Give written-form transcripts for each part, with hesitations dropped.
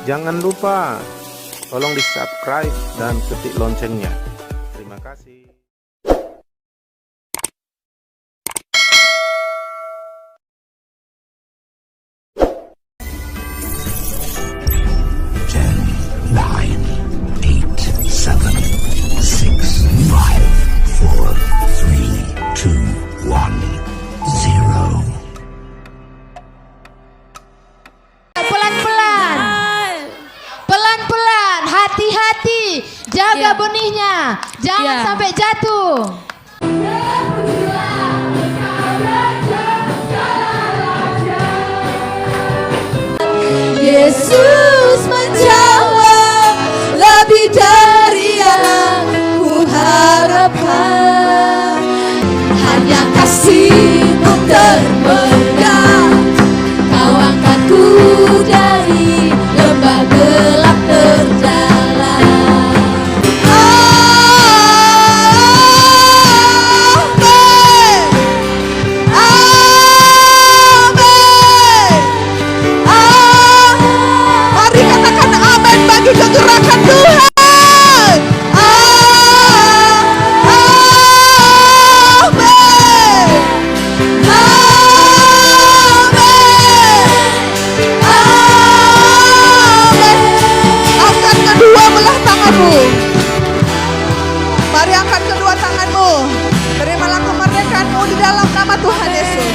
Jangan lupa tolong di subscribe dan ketik loncengnya. Terima kasih. Hati-hati, jaga benihnya, jangan sampai jatuh. Yesus menjawab lebih dari yang ku harapkan. Hanya kasih-Mu terpegang, Kau angkatku dari lembah gelap terjal. Kegerakan Tuhan. Angkat kedua belah tanganmu. Mari angkat kedua tanganmu. Terimalah kemerdekaanmu di dalam nama Tuhan Yesus.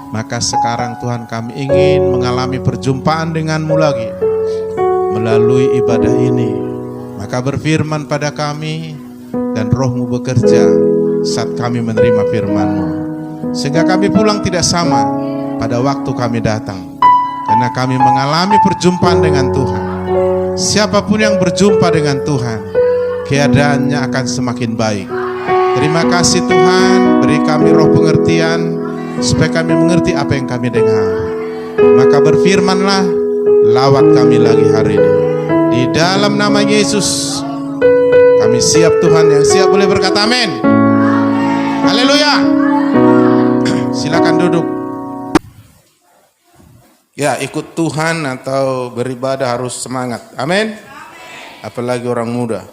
Maka sekarang Tuhan, kami ingin mengalami perjumpaan dengan-Mu lagi melalui ibadah ini. Maka berfirman pada kami dan Roh-Mu bekerja saat kami menerima firman-Mu, sehingga kami pulang tidak sama pada waktu kami datang, karena kami mengalami perjumpaan dengan Tuhan. Siapapun yang berjumpa dengan Tuhan, keadaannya akan semakin baik. Terima kasih Tuhan, beri kami roh pengertian supaya kami mengerti apa yang kami dengar. Maka berfirmanlah, lawat kami lagi hari ini. Di Di dalam nama Yesus kami siap Tuhan. Yang siap boleh berkata amin. Haleluya. Silakan duduk. Ya, ikut Tuhan atau beribadah harus semangat. Amin. Apalagi orang muda.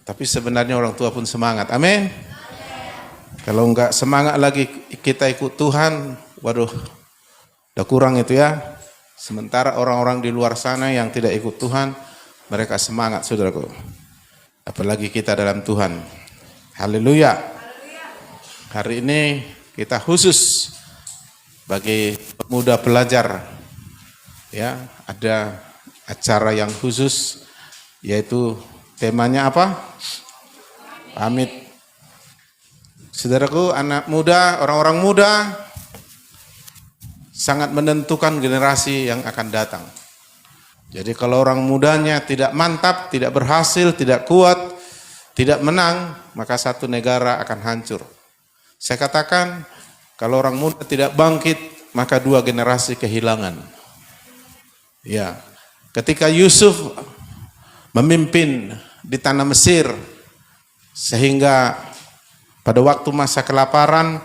Tapi sebenarnya orang tua pun semangat. Amin. Kalau enggak semangat lagi kita ikut Tuhan, waduh, udah kurang itu ya. Sementara orang-orang di luar sana yang tidak ikut Tuhan, mereka semangat, saudaraku. Apalagi kita dalam Tuhan. Haleluya. Hari ini kita khusus bagi pemuda pelajar, ya, ada acara yang khusus, yaitu temanya apa? Pamit. Saudaraku, anak muda, orang-orang muda sangat menentukan generasi yang akan datang. Jadi kalau orang mudanya tidak mantap, tidak berhasil, tidak kuat, tidak menang, maka satu negara akan hancur. Saya katakan, kalau orang muda tidak bangkit, maka dua generasi kehilangan. Ya, ketika Yusuf memimpin di tanah Mesir, sehingga pada waktu masa kelaparan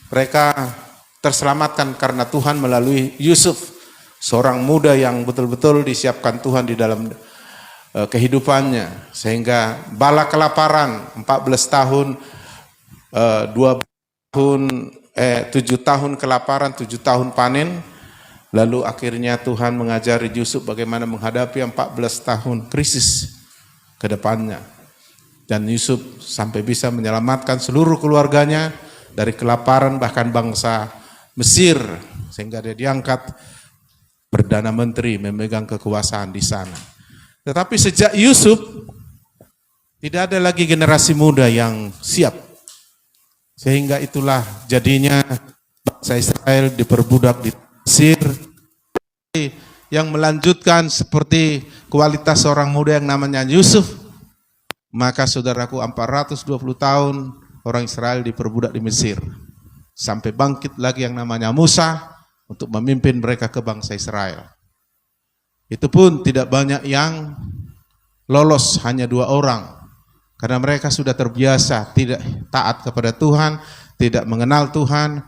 mereka terselamatkan karena Tuhan melalui Yusuf, seorang muda yang betul-betul disiapkan Tuhan di dalam kehidupannya, sehingga bala kelaparan 14 tahun, 7 tahun kelaparan, 7 tahun panen, lalu akhirnya Tuhan mengajari Yusuf bagaimana menghadapi 14 tahun krisis ke depannya. Dan Yusuf sampai bisa menyelamatkan seluruh keluarganya dari kelaparan, bahkan bangsa Mesir, sehingga dia diangkat Perdana Menteri, memegang kekuasaan di sana. Tetapi sejak Yusuf, tidak ada lagi generasi muda yang siap. Sehingga itulah jadinya bangsa Israel diperbudak di Mesir. Yang melanjutkan seperti kualitas seorang muda yang namanya Yusuf, maka saudaraku 420 tahun orang Israel diperbudak di Mesir. Sampai bangkit lagi yang namanya Musa untuk memimpin mereka ke bangsa Israel. Itu pun tidak banyak yang lolos, hanya 2 orang. Karena mereka sudah terbiasa tidak taat kepada Tuhan, tidak mengenal Tuhan,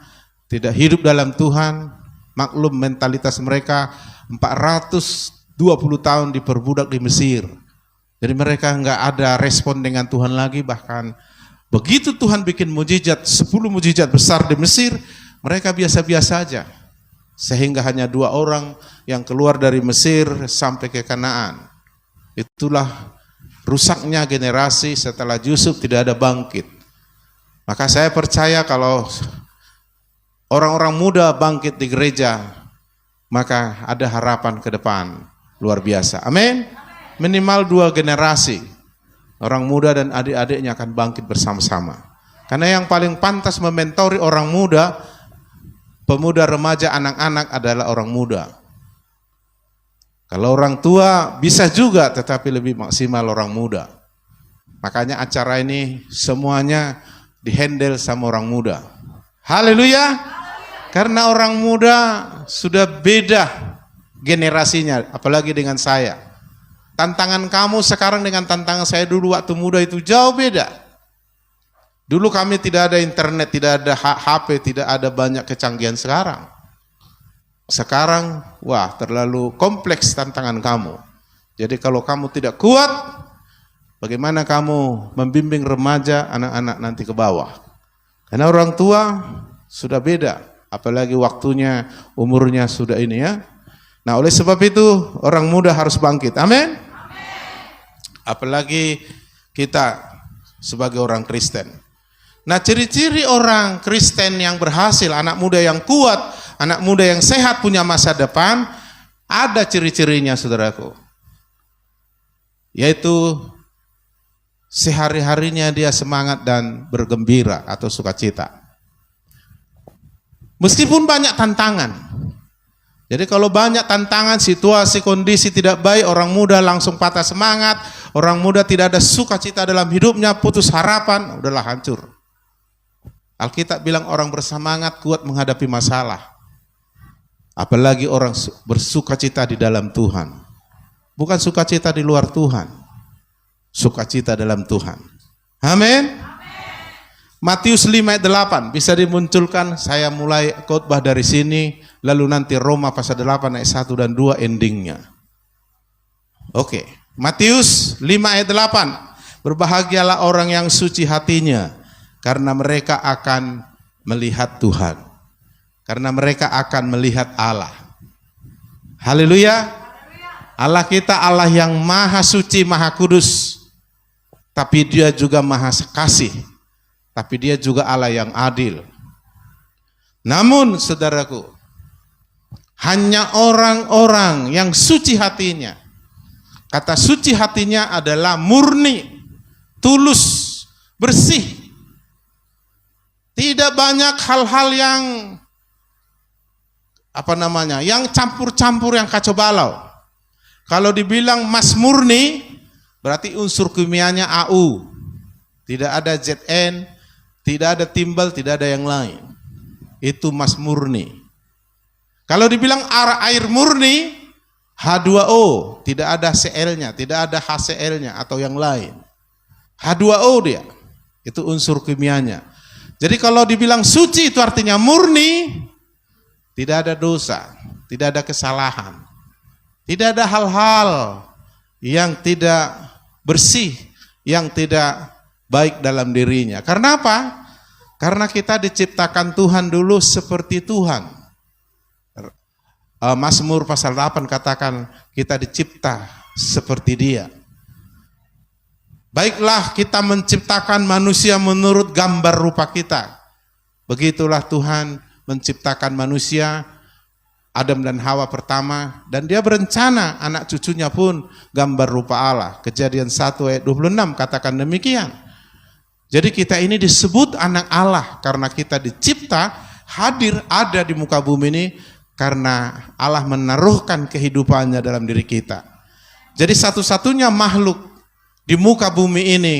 tidak hidup dalam Tuhan. Maklum mentalitas mereka 420 tahun diperbudak di Mesir. Jadi mereka enggak ada respon dengan Tuhan lagi, bahkan begitu Tuhan bikin mujizat, 10 mujizat besar di Mesir, mereka biasa-biasa aja. Sehingga hanya 2 orang yang keluar dari Mesir sampai ke Kanaan. Itulah rusaknya generasi setelah Yusuf tidak ada bangkit. Maka saya percaya kalau orang-orang muda bangkit di gereja, maka ada harapan ke depan luar biasa. Amin. Minimal 2 generasi orang muda dan adik-adiknya akan bangkit bersama-sama. Karena yang paling pantas mementori orang muda, pemuda, remaja, anak-anak adalah orang muda. Kalau orang tua bisa juga, tetapi lebih maksimal orang muda. Makanya acara ini semuanya dihandle sama orang muda. Haleluya. Karena orang muda sudah beda generasinya, apalagi dengan saya. Tantangan kamu sekarang dengan tantangan saya dulu waktu muda itu jauh beda. Dulu kami tidak ada internet, tidak ada HP, tidak ada banyak kecanggihan sekarang. Sekarang, wah, terlalu kompleks tantangan kamu. Jadi kalau kamu tidak kuat, bagaimana kamu membimbing remaja, anak-anak nanti ke bawah? Karena orang tua sudah beda, apalagi waktunya, umurnya sudah ini ya. Nah, oleh sebab itu orang muda harus bangkit. Amin. Apalagi kita sebagai orang Kristen. Nah, ciri-ciri orang Kristen yang berhasil, anak muda yang kuat, anak muda yang sehat punya masa depan, ada ciri-cirinya saudaraku. Yaitu sehari-harinya dia semangat dan bergembira atau sukacita. Meskipun banyak tantangan. Jadi kalau banyak tantangan, situasi, kondisi tidak baik, orang muda langsung patah semangat, orang muda tidak ada sukacita dalam hidupnya, putus harapan, udahlah hancur. Alkitab bilang orang bersemangat kuat menghadapi masalah. Apalagi orang bersukacita di dalam Tuhan. bukan sukacita di luar Tuhan. Sukacita dalam Tuhan. Amin. Matius 5 ayat 8 bisa dimunculkan. Saya mulai khotbah dari sini, lalu nanti Roma pasal 8 ayat 1 dan 2 endingnya. Oke, Matius 5 ayat 8. Berbahagialah orang yang suci hatinya, karena mereka akan melihat Tuhan. Karena mereka akan melihat Allah. Haleluya. Allah kita Allah yang maha suci, maha kudus. Tapi dia juga maha kasih. Tapi dia juga Allah yang adil. Namun saudaraku, hanya orang-orang yang suci hatinya. Kata suci hatinya adalah murni, tulus, bersih. Tidak banyak hal-hal yang yang campur-campur, yang kacau balau. Kalau dibilang emas murni, berarti unsur kimianya AU. Tidak ada ZN, tidak ada timbal, tidak ada yang lain. Itu emas murni. Kalau dibilang air murni, H2O, tidak ada Cl-nya, tidak ada HCl-nya atau yang lain. H2O dia, itu unsur kimianya. Jadi kalau dibilang suci itu artinya murni, tidak ada dosa, tidak ada kesalahan, tidak ada hal-hal yang tidak bersih, yang tidak baik dalam dirinya. Karena apa? Karena kita diciptakan Tuhan dulu seperti Tuhan. Mazmur pasal 8 katakan kita dicipta seperti Dia. Baiklah kita menciptakan manusia menurut gambar rupa kita. Begitulah Tuhan menciptakan manusia, Adam dan Hawa pertama, dan dia berencana anak cucunya pun gambar rupa Allah. Kejadian 1 ayat 26 katakan demikian. Jadi kita ini disebut anak Allah karena kita dicipta, hadir, ada di muka bumi ini karena Allah menaruhkan kehidupannya dalam diri kita. Jadi satu-satunya makhluk di muka bumi ini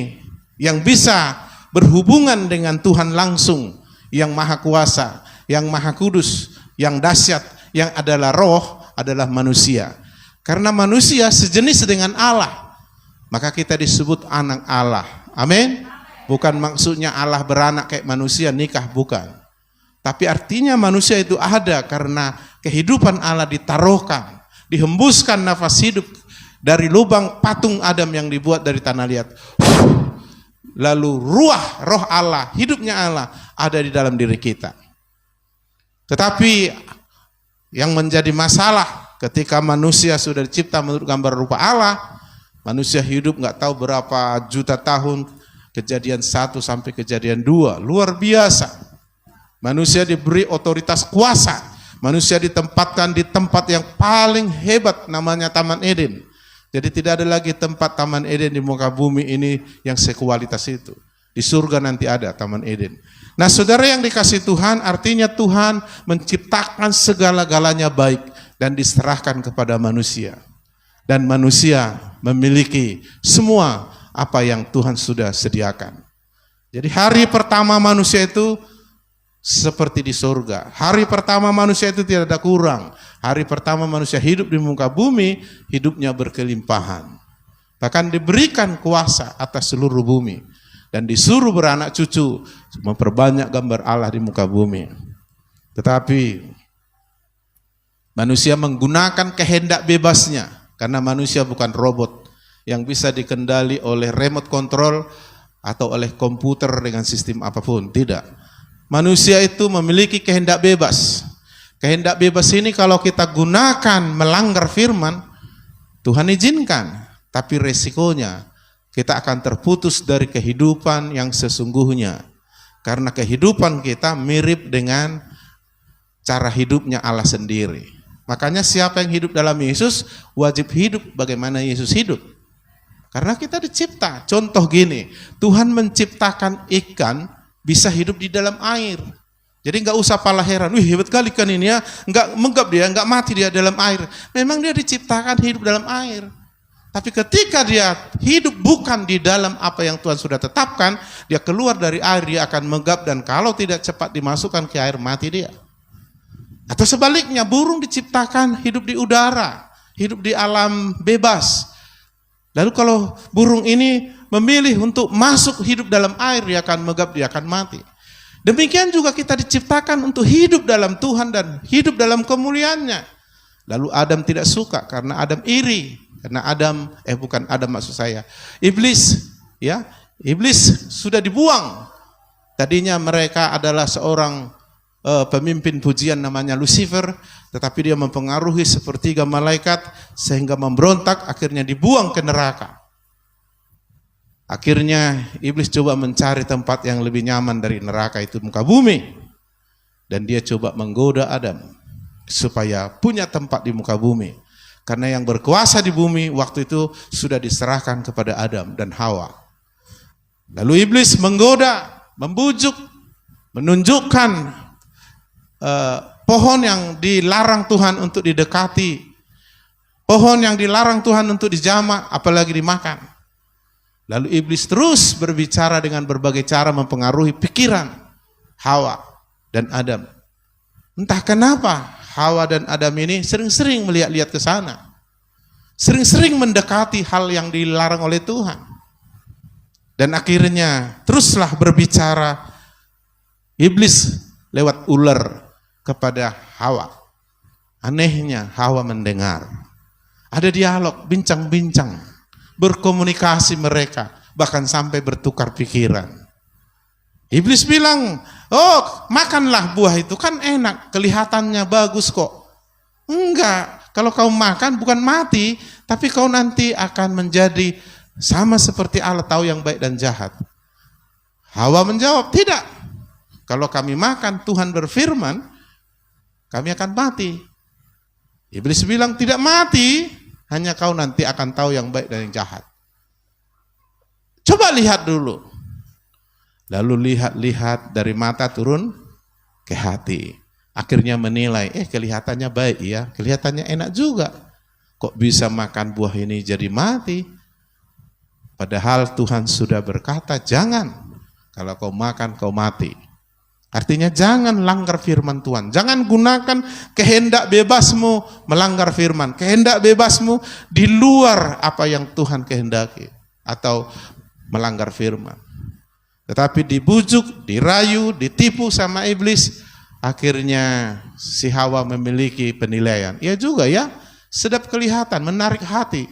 yang bisa berhubungan dengan Tuhan langsung, yang maha kuasa, yang maha kudus, yang dahsyat, yang adalah roh, adalah manusia. Karena manusia sejenis dengan Allah, maka kita disebut anak Allah. Amin. Bukan maksudnya Allah beranak kayak manusia, nikah, bukan. Tapi artinya manusia itu ada karena kehidupan Allah ditaruhkan, dihembuskan nafas hidup dari lubang patung Adam yang dibuat dari tanah liat. Lalu roh Allah, hidupnya Allah ada di dalam diri kita. Tetapi yang menjadi masalah ketika manusia sudah dicipta menurut gambar rupa Allah, manusia hidup nggak tahu berapa juta tahun, kejadian 1 sampai kejadian 2, luar biasa. Manusia diberi otoritas kuasa, manusia ditempatkan di tempat yang paling hebat namanya Taman Eden. Jadi tidak ada lagi tempat Taman Eden di muka bumi ini yang sekualitas itu. Di surga nanti ada Taman Eden. Nah saudara yang dikasih Tuhan, artinya Tuhan menciptakan segala-galanya baik dan diserahkan kepada manusia. Dan manusia memiliki semua apa yang Tuhan sudah sediakan. Jadi hari pertama manusia itu seperti di surga. Hari pertama manusia itu tidak ada kurang. Hari pertama manusia hidup di muka bumi, hidupnya berkelimpahan. Bahkan diberikan kuasa atas seluruh bumi. Dan disuruh beranak cucu, memperbanyak gambar Allah di muka bumi. Tetapi manusia menggunakan kehendak bebasnya, karena manusia bukan robot yang bisa dikendali oleh remote control atau oleh komputer dengan sistem apapun. Tidak. Manusia itu memiliki kehendak bebas. Kehendak bebas ini kalau kita gunakan melanggar firman, Tuhan izinkan, tapi resikonya kita akan terputus dari kehidupan yang sesungguhnya. Karena kehidupan kita mirip dengan cara hidupnya Allah sendiri. Makanya siapa yang hidup dalam Yesus wajib hidup bagaimana Yesus hidup. Karena kita dicipta. Contoh gini, Tuhan menciptakan ikan bisa hidup di dalam air. Jadi nggak usah pala heran, wih hebat kali ikan ini ya, nggak menggap dia, nggak mati dia dalam air. Memang dia diciptakan hidup dalam air. Tapi ketika dia hidup bukan di dalam apa yang Tuhan sudah tetapkan, dia keluar dari air, dia akan menggap, dan kalau tidak cepat dimasukkan ke air, mati dia. Atau sebaliknya, burung diciptakan hidup di udara, hidup di alam bebas. Lalu kalau burung ini memilih untuk masuk hidup dalam air, dia akan megap, dia akan mati. Demikian juga kita diciptakan untuk hidup dalam Tuhan dan hidup dalam kemuliaannya. Lalu Adam tidak suka karena Adam iri. Karena bukan Adam maksud saya. Iblis, ya. Iblis sudah dibuang. Tadinya mereka adalah seorang pemimpin pujian namanya Lucifer, tetapi dia mempengaruhi sepertiga malaikat sehingga memberontak, akhirnya dibuang ke neraka. Akhirnya iblis coba mencari tempat yang lebih nyaman dari neraka, itu muka bumi. Dan dia coba menggoda Adam supaya punya tempat di muka bumi. Karena yang berkuasa di bumi waktu itu sudah diserahkan kepada Adam dan Hawa. Lalu iblis menggoda, membujuk, menunjukkan pohon yang dilarang Tuhan untuk didekati, pohon yang dilarang Tuhan untuk dijamah, apalagi dimakan. Lalu iblis terus berbicara dengan berbagai cara mempengaruhi pikiran Hawa dan Adam. Entah kenapa Hawa dan Adam ini sering-sering melihat-lihat ke sana, sering-sering mendekati hal yang dilarang oleh Tuhan. Dan akhirnya teruslah berbicara iblis lewat ular kepada Hawa. Anehnya Hawa mendengar. Ada dialog, bincang-bincang, berkomunikasi mereka, bahkan sampai bertukar pikiran. Iblis bilang, oh makanlah buah itu, kan enak, kelihatannya bagus kok. Enggak, kalau kau makan bukan mati, tapi kau nanti akan menjadi sama seperti Allah, tahu yang baik dan jahat. Hawa menjawab, tidak. Kalau kami makan, Tuhan berfirman, kami akan mati. Iblis bilang, tidak mati, hanya kau nanti akan tahu yang baik dan yang jahat. Coba lihat dulu. Lalu lihat-lihat dari mata turun ke hati. Akhirnya menilai, kelihatannya baik ya, kelihatannya enak juga. Kok bisa makan buah ini jadi mati? Padahal Tuhan sudah berkata, jangan. Kalau kau makan, kau mati. Artinya jangan langgar firman Tuhan. Jangan gunakan kehendak bebasmu melanggar firman. Kehendak bebasmu di luar apa yang Tuhan kehendaki. Atau melanggar firman. Tetapi dibujuk, dirayu, ditipu sama iblis. Akhirnya si Hawa memiliki penilaian. Iya juga ya, sedap kelihatan, menarik hati.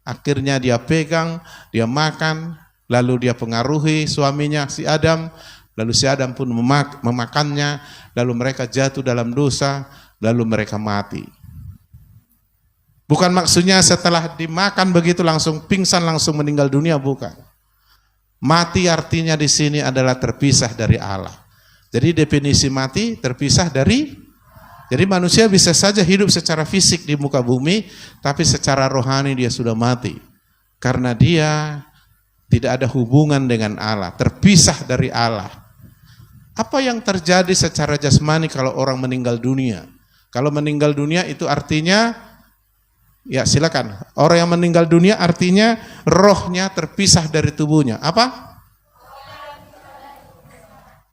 Akhirnya dia pegang, dia makan, lalu dia pengaruhi suaminya si Adam, lalu si Adam pun memakannya, lalu mereka jatuh dalam dosa, lalu mereka mati. Bukan maksudnya setelah dimakan begitu langsung pingsan, langsung meninggal dunia, bukan. Mati artinya di sini adalah terpisah dari Allah. Jadi definisi mati terpisah dari. Jadi manusia bisa saja hidup secara fisik di muka bumi, tapi secara rohani dia sudah mati. Karena dia tidak ada hubungan dengan Allah, terpisah dari Allah. Apa yang terjadi secara jasmani kalau orang meninggal dunia? Kalau meninggal dunia itu artinya, ya silakan. Orang yang meninggal dunia artinya rohnya terpisah dari tubuhnya. Apa?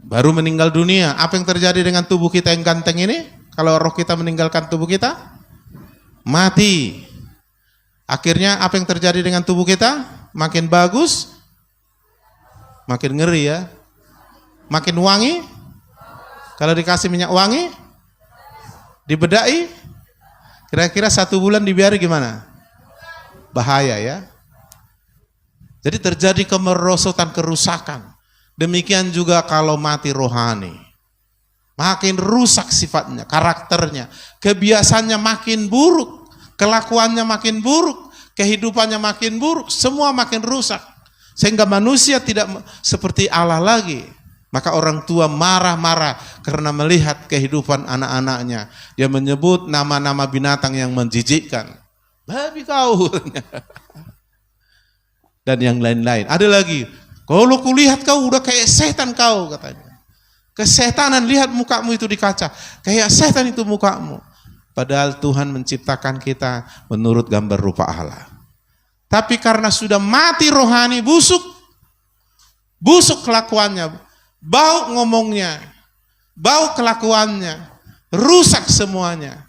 Baru meninggal dunia. Apa yang terjadi dengan tubuh kita yang ganteng ini? Kalau roh kita meninggalkan tubuh kita, mati. Akhirnya apa yang terjadi dengan tubuh kita? Makin bagus, makin ngeri ya. Makin wangi. Kalau dikasih minyak wangi, dibedai, kira-kira 1 bulan dibiari gimana? Bahaya ya. Jadi terjadi kemerosotan, kerusakan. Demikian juga kalau mati rohani. Makin rusak sifatnya, karakternya, kebiasaannya makin buruk, kelakuannya makin buruk, kehidupannya makin buruk, semua makin rusak. Sehingga manusia tidak seperti Allah lagi. Maka orang tua marah-marah karena melihat kehidupan anak-anaknya. Dia menyebut nama-nama binatang yang menjijikkan. Babi kau. Dan yang lain-lain. Ada lagi, kalau kulihat kau udah kayak setan kau katanya. Kesetanan, lihat mukamu itu di kaca. Kayak setan itu mukamu. Padahal Tuhan menciptakan kita menurut gambar rupa Allah. Tapi karena sudah mati rohani, busuk. Busuk kelakuannya. Bau ngomongnya. Bau kelakuannya. Rusak semuanya.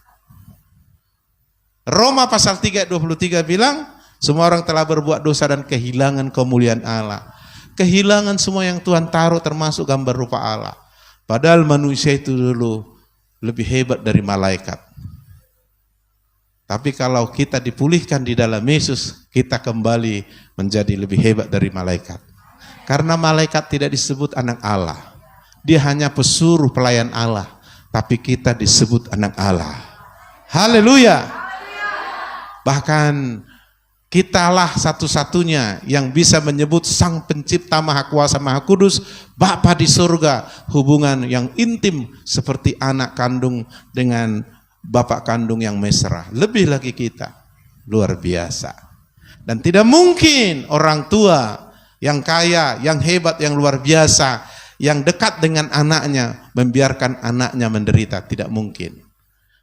Roma pasal 3 ayat 23 bilang, semua orang telah berbuat dosa dan kehilangan kemuliaan Allah. Kehilangan semua yang Tuhan taruh termasuk gambar rupa Allah. Padahal manusia itu dulu lebih hebat dari malaikat. Tapi kalau kita dipulihkan di dalam Yesus, kita kembali menjadi lebih hebat dari malaikat. Karena malaikat tidak disebut anak Allah. Dia hanya pesuruh pelayan Allah. Tapi kita disebut anak Allah. Haleluya. Bahkan kitalah satu-satunya yang bisa menyebut Sang Pencipta Maha Kuasa Maha Kudus, Bapa di surga, hubungan yang intim seperti anak kandung dengan bapak kandung yang mesra. Lebih lagi kita, luar biasa. Dan tidak mungkin orang tua yang kaya, yang hebat, yang luar biasa, yang dekat dengan anaknya, membiarkan anaknya menderita. Tidak mungkin.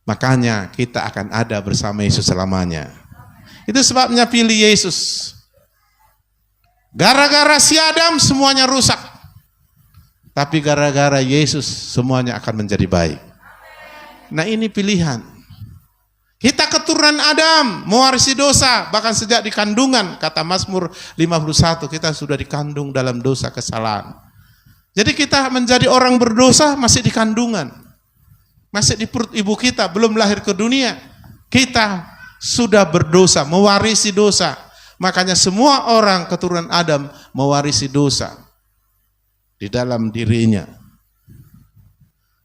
Makanya kita akan ada bersama Yesus selamanya. Itu sebabnya pilih Yesus. Gara-gara si Adam semuanya rusak. Tapi gara-gara Yesus semuanya akan menjadi baik. Nah ini pilihan. Kita keturunan Adam, mewarisi dosa. Bahkan sejak di kandungan, kata Mazmur 51, kita sudah dikandung dalam dosa kesalahan. Jadi kita menjadi orang berdosa masih di kandungan. Masih di perut ibu kita, belum lahir ke dunia. Kita sudah berdosa, mewarisi dosa. Makanya semua orang keturunan Adam mewarisi dosa di dalam dirinya.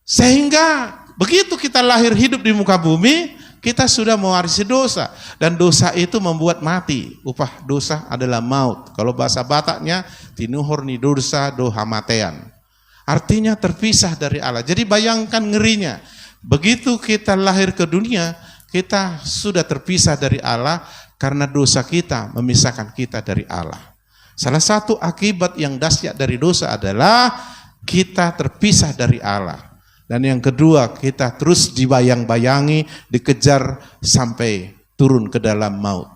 Sehingga begitu kita lahir hidup di muka bumi, kita sudah mewarisi dosa. Dan dosa itu membuat mati. Upah dosa adalah maut. Kalau bahasa Bataknya, tinuhur ni dosa do hamatean. Artinya terpisah dari Allah. Jadi bayangkan ngerinya. Begitu kita lahir ke dunia, kita sudah terpisah dari Allah karena dosa kita memisahkan kita dari Allah. Salah satu akibat yang dahsyat dari dosa adalah kita terpisah dari Allah. Dan yang kedua, kita terus dibayang-bayangi, dikejar sampai turun ke dalam maut.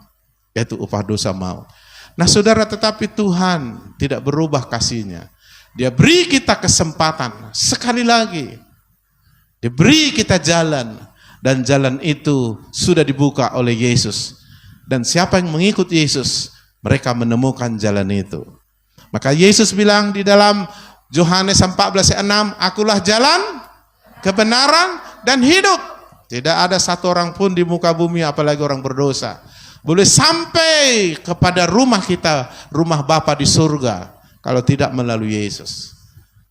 Yaitu upah dosa maut. Nah saudara, tetapi Tuhan tidak berubah kasih-Nya. Dia beri kita kesempatan sekali lagi. Dia beri kita jalan. Dan jalan itu sudah dibuka oleh Yesus. Dan siapa yang mengikut Yesus, mereka menemukan jalan itu. Maka Yesus bilang di dalam Yohanes 14 ayat 6, akulah jalan, kebenaran, dan hidup. Tidak ada satu orang pun di muka bumi, apalagi orang berdosa, boleh sampai kepada rumah kita, rumah Bapa di surga, kalau tidak melalui Yesus.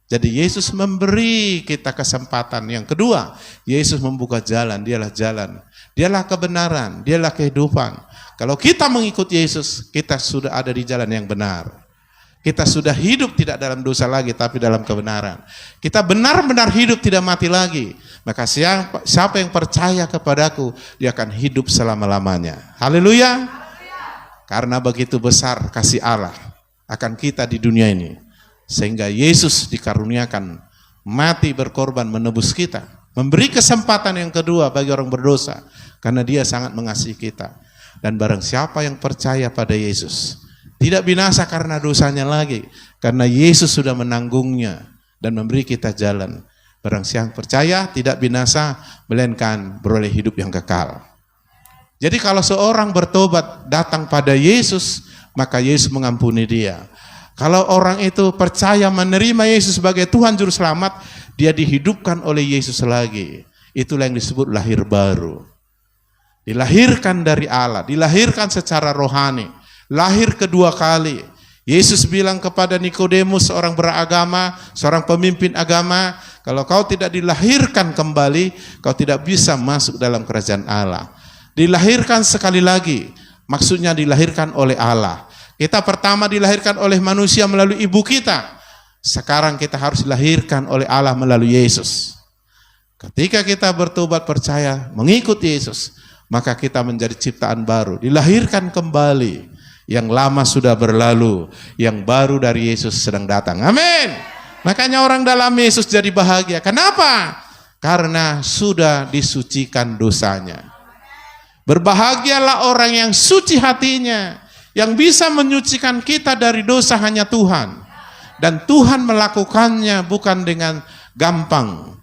Jadi Yesus memberi kita kesempatan. Yang kedua, Yesus membuka jalan. Dialah jalan, dialah kebenaran, dialah kehidupan. Kalau kita mengikut Yesus, kita sudah ada di jalan yang benar. Kita sudah hidup tidak dalam dosa lagi, tapi dalam kebenaran. Kita benar-benar hidup, tidak mati lagi. Maka siapa yang percaya kepadaku, dia akan hidup selama-lamanya. Haleluya. Karena begitu besar kasih Allah akan kita di dunia ini. Sehingga Yesus dikaruniakan mati berkorban menebus kita. Memberi kesempatan yang kedua bagi orang berdosa. Karena Dia sangat mengasihi kita. Dan barang siapa yang percaya pada Yesus, tidak binasa karena dosanya lagi. Karena Yesus sudah menanggungnya dan memberi kita jalan. Barang siapa yang percaya tidak binasa, melainkan beroleh hidup yang kekal. Jadi kalau seorang bertobat datang pada Yesus, maka Yesus mengampuni dia. Kalau orang itu percaya menerima Yesus sebagai Tuhan Juru Selamat, dia dihidupkan oleh Yesus lagi. Itulah yang disebut lahir baru. Dilahirkan dari Allah, dilahirkan secara rohani, lahir kedua kali. Yesus bilang kepada Nikodemus, seorang beragama, seorang pemimpin agama, kalau kau tidak dilahirkan kembali, kau tidak bisa masuk dalam kerajaan Allah. Dilahirkan sekali lagi, maksudnya dilahirkan oleh Allah. Kita pertama dilahirkan oleh manusia melalui ibu kita. Sekarang kita harus dilahirkan oleh Allah melalui Yesus. Ketika kita bertobat percaya, mengikut Yesus, maka kita menjadi ciptaan baru. Dilahirkan kembali. Yang lama sudah berlalu, yang baru dari Yesus sedang datang. Amin. Makanya orang dalam Yesus jadi bahagia. Kenapa? Karena sudah disucikan dosanya. Berbahagialah orang yang suci hatinya. Yang bisa menyucikan kita dari dosa hanya Tuhan. Dan Tuhan melakukannya bukan dengan gampang.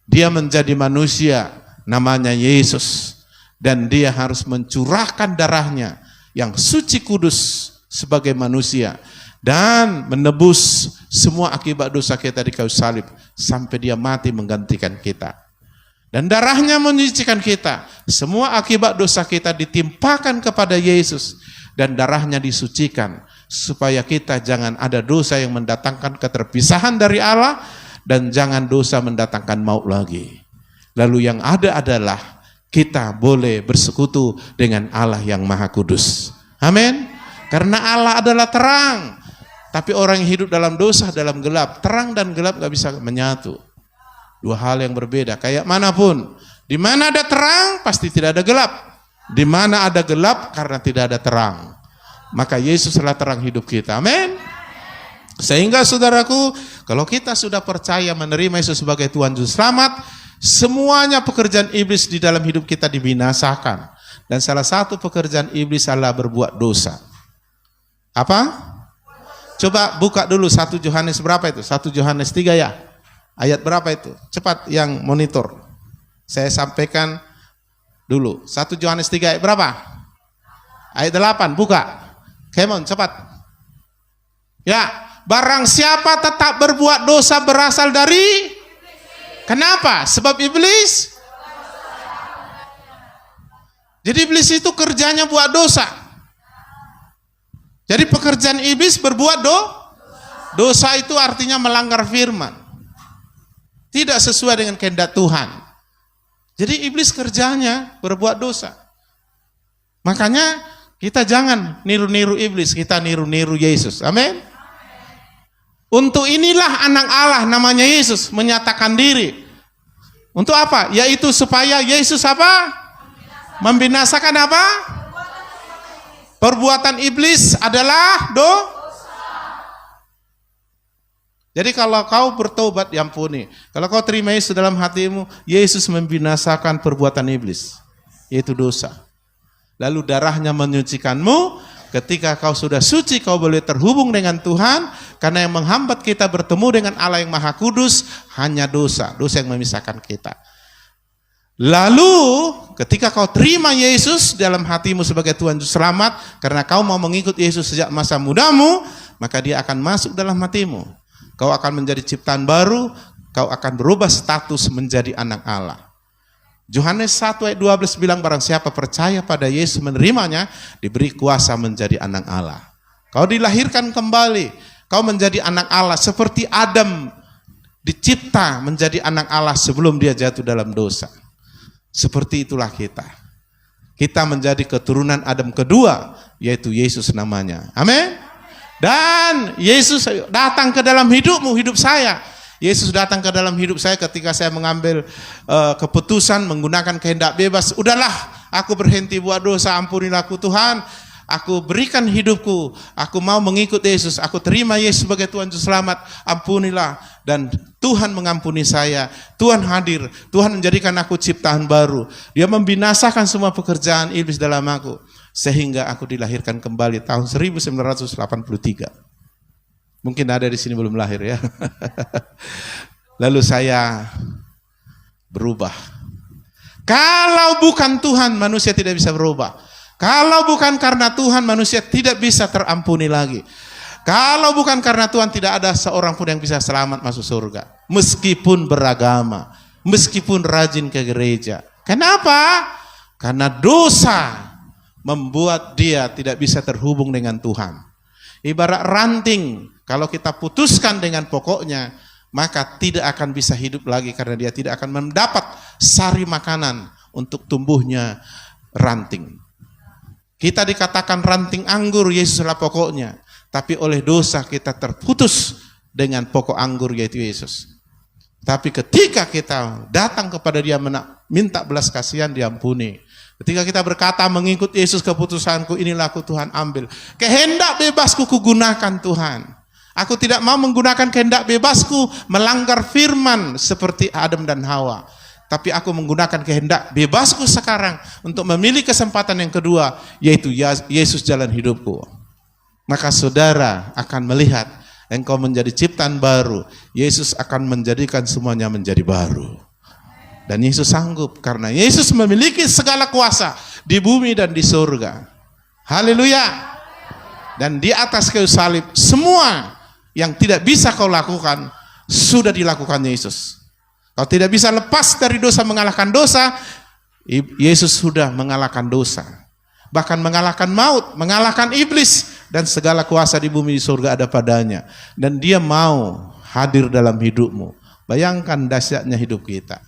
Dia menjadi manusia, namanya Yesus. Dan dia harus mencurahkan darahnya yang suci kudus sebagai manusia dan menebus semua akibat dosa kita di kayu salib sampai dia mati menggantikan kita. Dan darahnya menyucikan kita. Semua akibat dosa kita ditimpakan kepada Yesus dan darahnya disucikan supaya kita jangan ada dosa yang mendatangkan keterpisahan dari Allah dan jangan dosa mendatangkan maut lagi. Lalu yang ada adalah kita boleh bersekutu dengan Allah yang Maha Kudus. Amin. Karena Allah adalah terang. Tapi orang yang hidup dalam dosa, dalam gelap, terang dan gelap gak bisa menyatu. Dua hal yang berbeda, kayak manapun. Di mana ada terang, pasti tidak ada gelap. Di mana ada gelap, karena tidak ada terang. Maka Yesus adalah terang hidup kita. Amin. Sehingga saudaraku, kalau kita sudah percaya menerima Yesus sebagai Tuhan Juru Selamat, semuanya pekerjaan iblis di dalam hidup kita dibinasakan. Dan salah satu pekerjaan iblis adalah berbuat dosa. Apa? Coba buka dulu 1 Yohanes berapa itu? 1 Yohanes 3 ya? Ayat berapa itu? Cepat yang monitor. Saya sampaikan dulu. 1 Yohanes 3 ayat berapa? Ayat 8, buka. Come on, cepat. Ya, barang siapa tetap berbuat dosa berasal dari... Kenapa? Sebab iblis. Jadi iblis itu kerjanya buat dosa. Jadi pekerjaan iblis berbuat dosa itu artinya melanggar firman. Tidak sesuai dengan kehendak Tuhan. Jadi iblis kerjanya berbuat dosa. Makanya kita jangan niru-niru iblis, kita niru-niru Yesus. Amin. Untuk inilah anak Allah namanya Yesus menyatakan diri. Untuk apa? Yaitu supaya Yesus apa? Membinasakan apa? Perbuatan iblis adalah dosa. Jadi kalau kau bertobat, diampuni. Kalau kau terima Yesus dalam hatimu, Yesus membinasakan perbuatan iblis, yaitu dosa. Lalu darahnya menyucikanmu. Ketika kau sudah suci, kau boleh terhubung dengan Tuhan. Karena yang menghambat kita bertemu dengan Allah yang Maha Kudus hanya dosa. Dosa yang memisahkan kita. Lalu ketika kau terima Yesus dalam hatimu sebagai Tuhan Juru Selamat, karena kau mau mengikut Yesus sejak masa mudamu, maka dia akan masuk dalam hatimu. Kau akan menjadi ciptaan baru, kau akan berubah status menjadi anak Allah. Yohanes 1 ayat 12 bilang barang siapa percaya pada Yesus menerimanya, diberi kuasa menjadi anak Allah. Kau dilahirkan kembali, kau menjadi anak Allah seperti Adam dicipta menjadi anak Allah sebelum dia jatuh dalam dosa. Seperti itulah kita. Kita menjadi keturunan Adam kedua, yaitu Yesus namanya. Amin. Dan Yesus datang ke dalam hidupmu, hidup saya. Yesus datang ke dalam hidup saya ketika saya mengambil keputusan menggunakan kehendak bebas. Udahlah, aku berhenti buat dosa, ampunilah aku Tuhan. Aku berikan hidupku, aku mau mengikut Yesus, aku terima Yesus sebagai Tuhan Juru Selamat, ampunilah. Dan Tuhan mengampuni saya, Tuhan hadir, Tuhan menjadikan aku ciptaan baru. Dia membinasakan semua pekerjaan iblis dalam aku. Sehingga aku dilahirkan kembali tahun 1983. Mungkin ada di sini belum lahir ya. Lalu saya berubah. Kalau bukan Tuhan, manusia tidak bisa berubah. Kalau bukan karena Tuhan, manusia tidak bisa terampuni lagi. Kalau bukan karena Tuhan, tidak ada seorang pun yang bisa selamat masuk surga. Meskipun beragama, meskipun rajin ke gereja. Kenapa? Karena dosa membuat dia tidak bisa terhubung dengan Tuhan. Ibarat ranting, kalau kita putuskan dengan pokoknya, maka tidak akan bisa hidup lagi karena dia tidak akan mendapat sari makanan untuk tumbuhnya ranting. Kita dikatakan ranting anggur, Yesus adalah pokoknya. Tapi oleh dosa kita terputus dengan pokok anggur yaitu Yesus. Tapi ketika kita datang kepada dia minta belas kasihan, diampuni. Ketika kita berkata mengikut Yesus, keputusanku inilah aku Tuhan ambil. Kehendak bebasku kugunakan Tuhan. Aku tidak mau menggunakan kehendak bebasku melanggar firman seperti Adam dan Hawa. Tapi aku menggunakan kehendak bebasku sekarang untuk memilih kesempatan yang kedua, yaitu Yesus jalan hidupku. Maka saudara akan melihat engkau menjadi ciptaan baru. Yesus akan menjadikan semuanya menjadi baru. Dan Yesus sanggup karena Yesus memiliki segala kuasa di bumi dan di surga. Haleluya. Dan di atas kayu salib semua yang tidak bisa kau lakukan sudah dilakukan Yesus. Kau tidak bisa lepas dari dosa, mengalahkan dosa. Yesus sudah mengalahkan dosa. Bahkan mengalahkan maut, mengalahkan iblis, dan segala kuasa di bumi di surga ada padanya. Dan dia mau hadir dalam hidupmu. Bayangkan dahsyatnya hidup kita.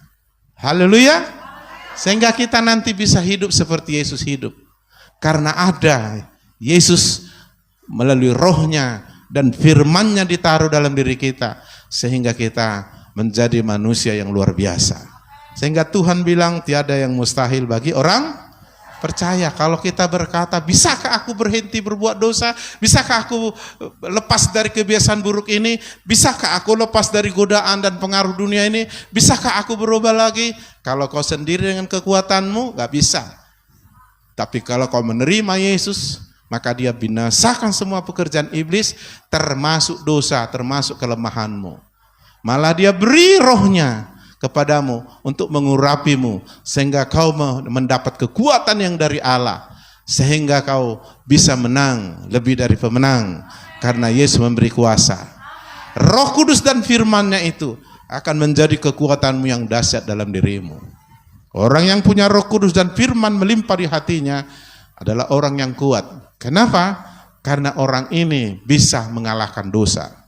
Haleluya. Sehingga kita nanti bisa hidup seperti Yesus hidup. Karena ada Yesus melalui rohnya dan firman-Nya ditaruh dalam diri kita. Sehingga kita menjadi manusia yang luar biasa. Sehingga Tuhan bilang tiada yang mustahil bagi orang percaya. Kalau kita berkata, bisakah aku berhenti berbuat dosa? Bisakah aku lepas dari kebiasaan buruk ini? Bisakah aku lepas dari godaan dan pengaruh dunia ini? Bisakah aku berubah lagi? Kalau kau sendiri dengan kekuatanmu, gak bisa. Tapi kalau kau menerima Yesus, maka dia binasakan semua pekerjaan iblis, termasuk dosa, termasuk kelemahanmu. Malah dia beri rohnya kepadamu untuk mengurapimu sehingga kau mendapat kekuatan yang dari Allah, sehingga kau bisa menang lebih dari pemenang karena Yesus memberi kuasa. Roh Kudus dan firman-Nya itu akan menjadi kekuatanmu yang dahsyat dalam dirimu. Orang yang punya Roh Kudus dan firman melimpah di hatinya adalah orang yang kuat. Kenapa? Karena orang ini bisa mengalahkan dosa.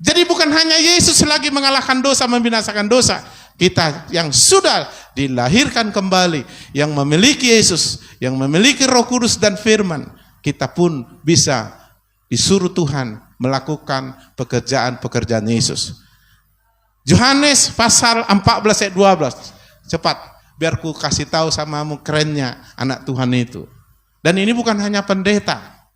Jadi bukan hanya Yesus lagi mengalahkan dosa, membinasakan dosa. Kita yang sudah dilahirkan kembali, yang memiliki Yesus, yang memiliki Roh Kudus dan firman, kita pun bisa disuruh Tuhan melakukan pekerjaan-pekerjaan Yesus. Yohanes pasal 14 ayat 12. Cepat, biar ku kasih tahu samamu kerennya anak Tuhan itu. Dan ini bukan hanya pendeta.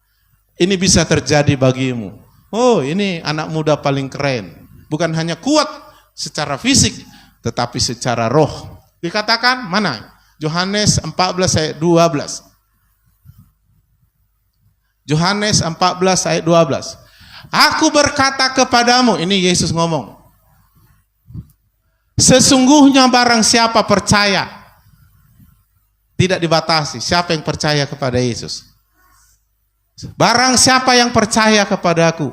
Ini bisa terjadi bagimu. Oh, ini anak muda paling keren. Bukan hanya kuat secara fisik, tetapi secara roh. Dikatakan mana? Yohanes 14 ayat 12. Yohanes 14 ayat 12. Aku berkata kepadamu, ini Yesus ngomong. Sesungguhnya barang siapa percaya, tidak dibatasi siapa yang percaya kepada Yesus. Barang siapa yang percaya kepadaku,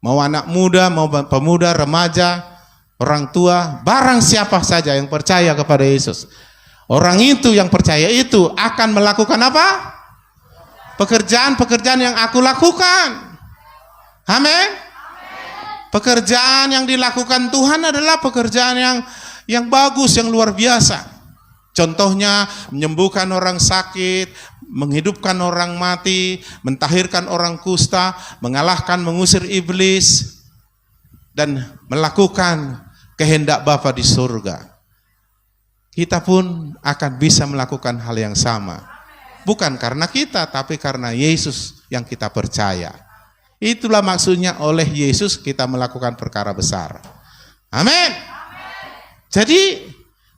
mau anak muda, mau pemuda, remaja, orang tua, barang siapa saja yang percaya kepada Yesus, orang itu yang percaya itu akan melakukan apa? Pekerjaan-pekerjaan yang aku lakukan. Amin. Pekerjaan yang dilakukan Tuhan adalah pekerjaan yang bagus, yang luar biasa. Contohnya menyembuhkan orang sakit, menghidupkan orang mati, mentahirkan orang kusta, mengalahkan, mengusir iblis, dan melakukan kehendak Bapa di surga. Kita pun akan bisa melakukan hal yang sama. Bukan karena kita, tapi karena Yesus yang kita percaya. Itulah maksudnya oleh Yesus kita melakukan perkara besar. Amin. Jadi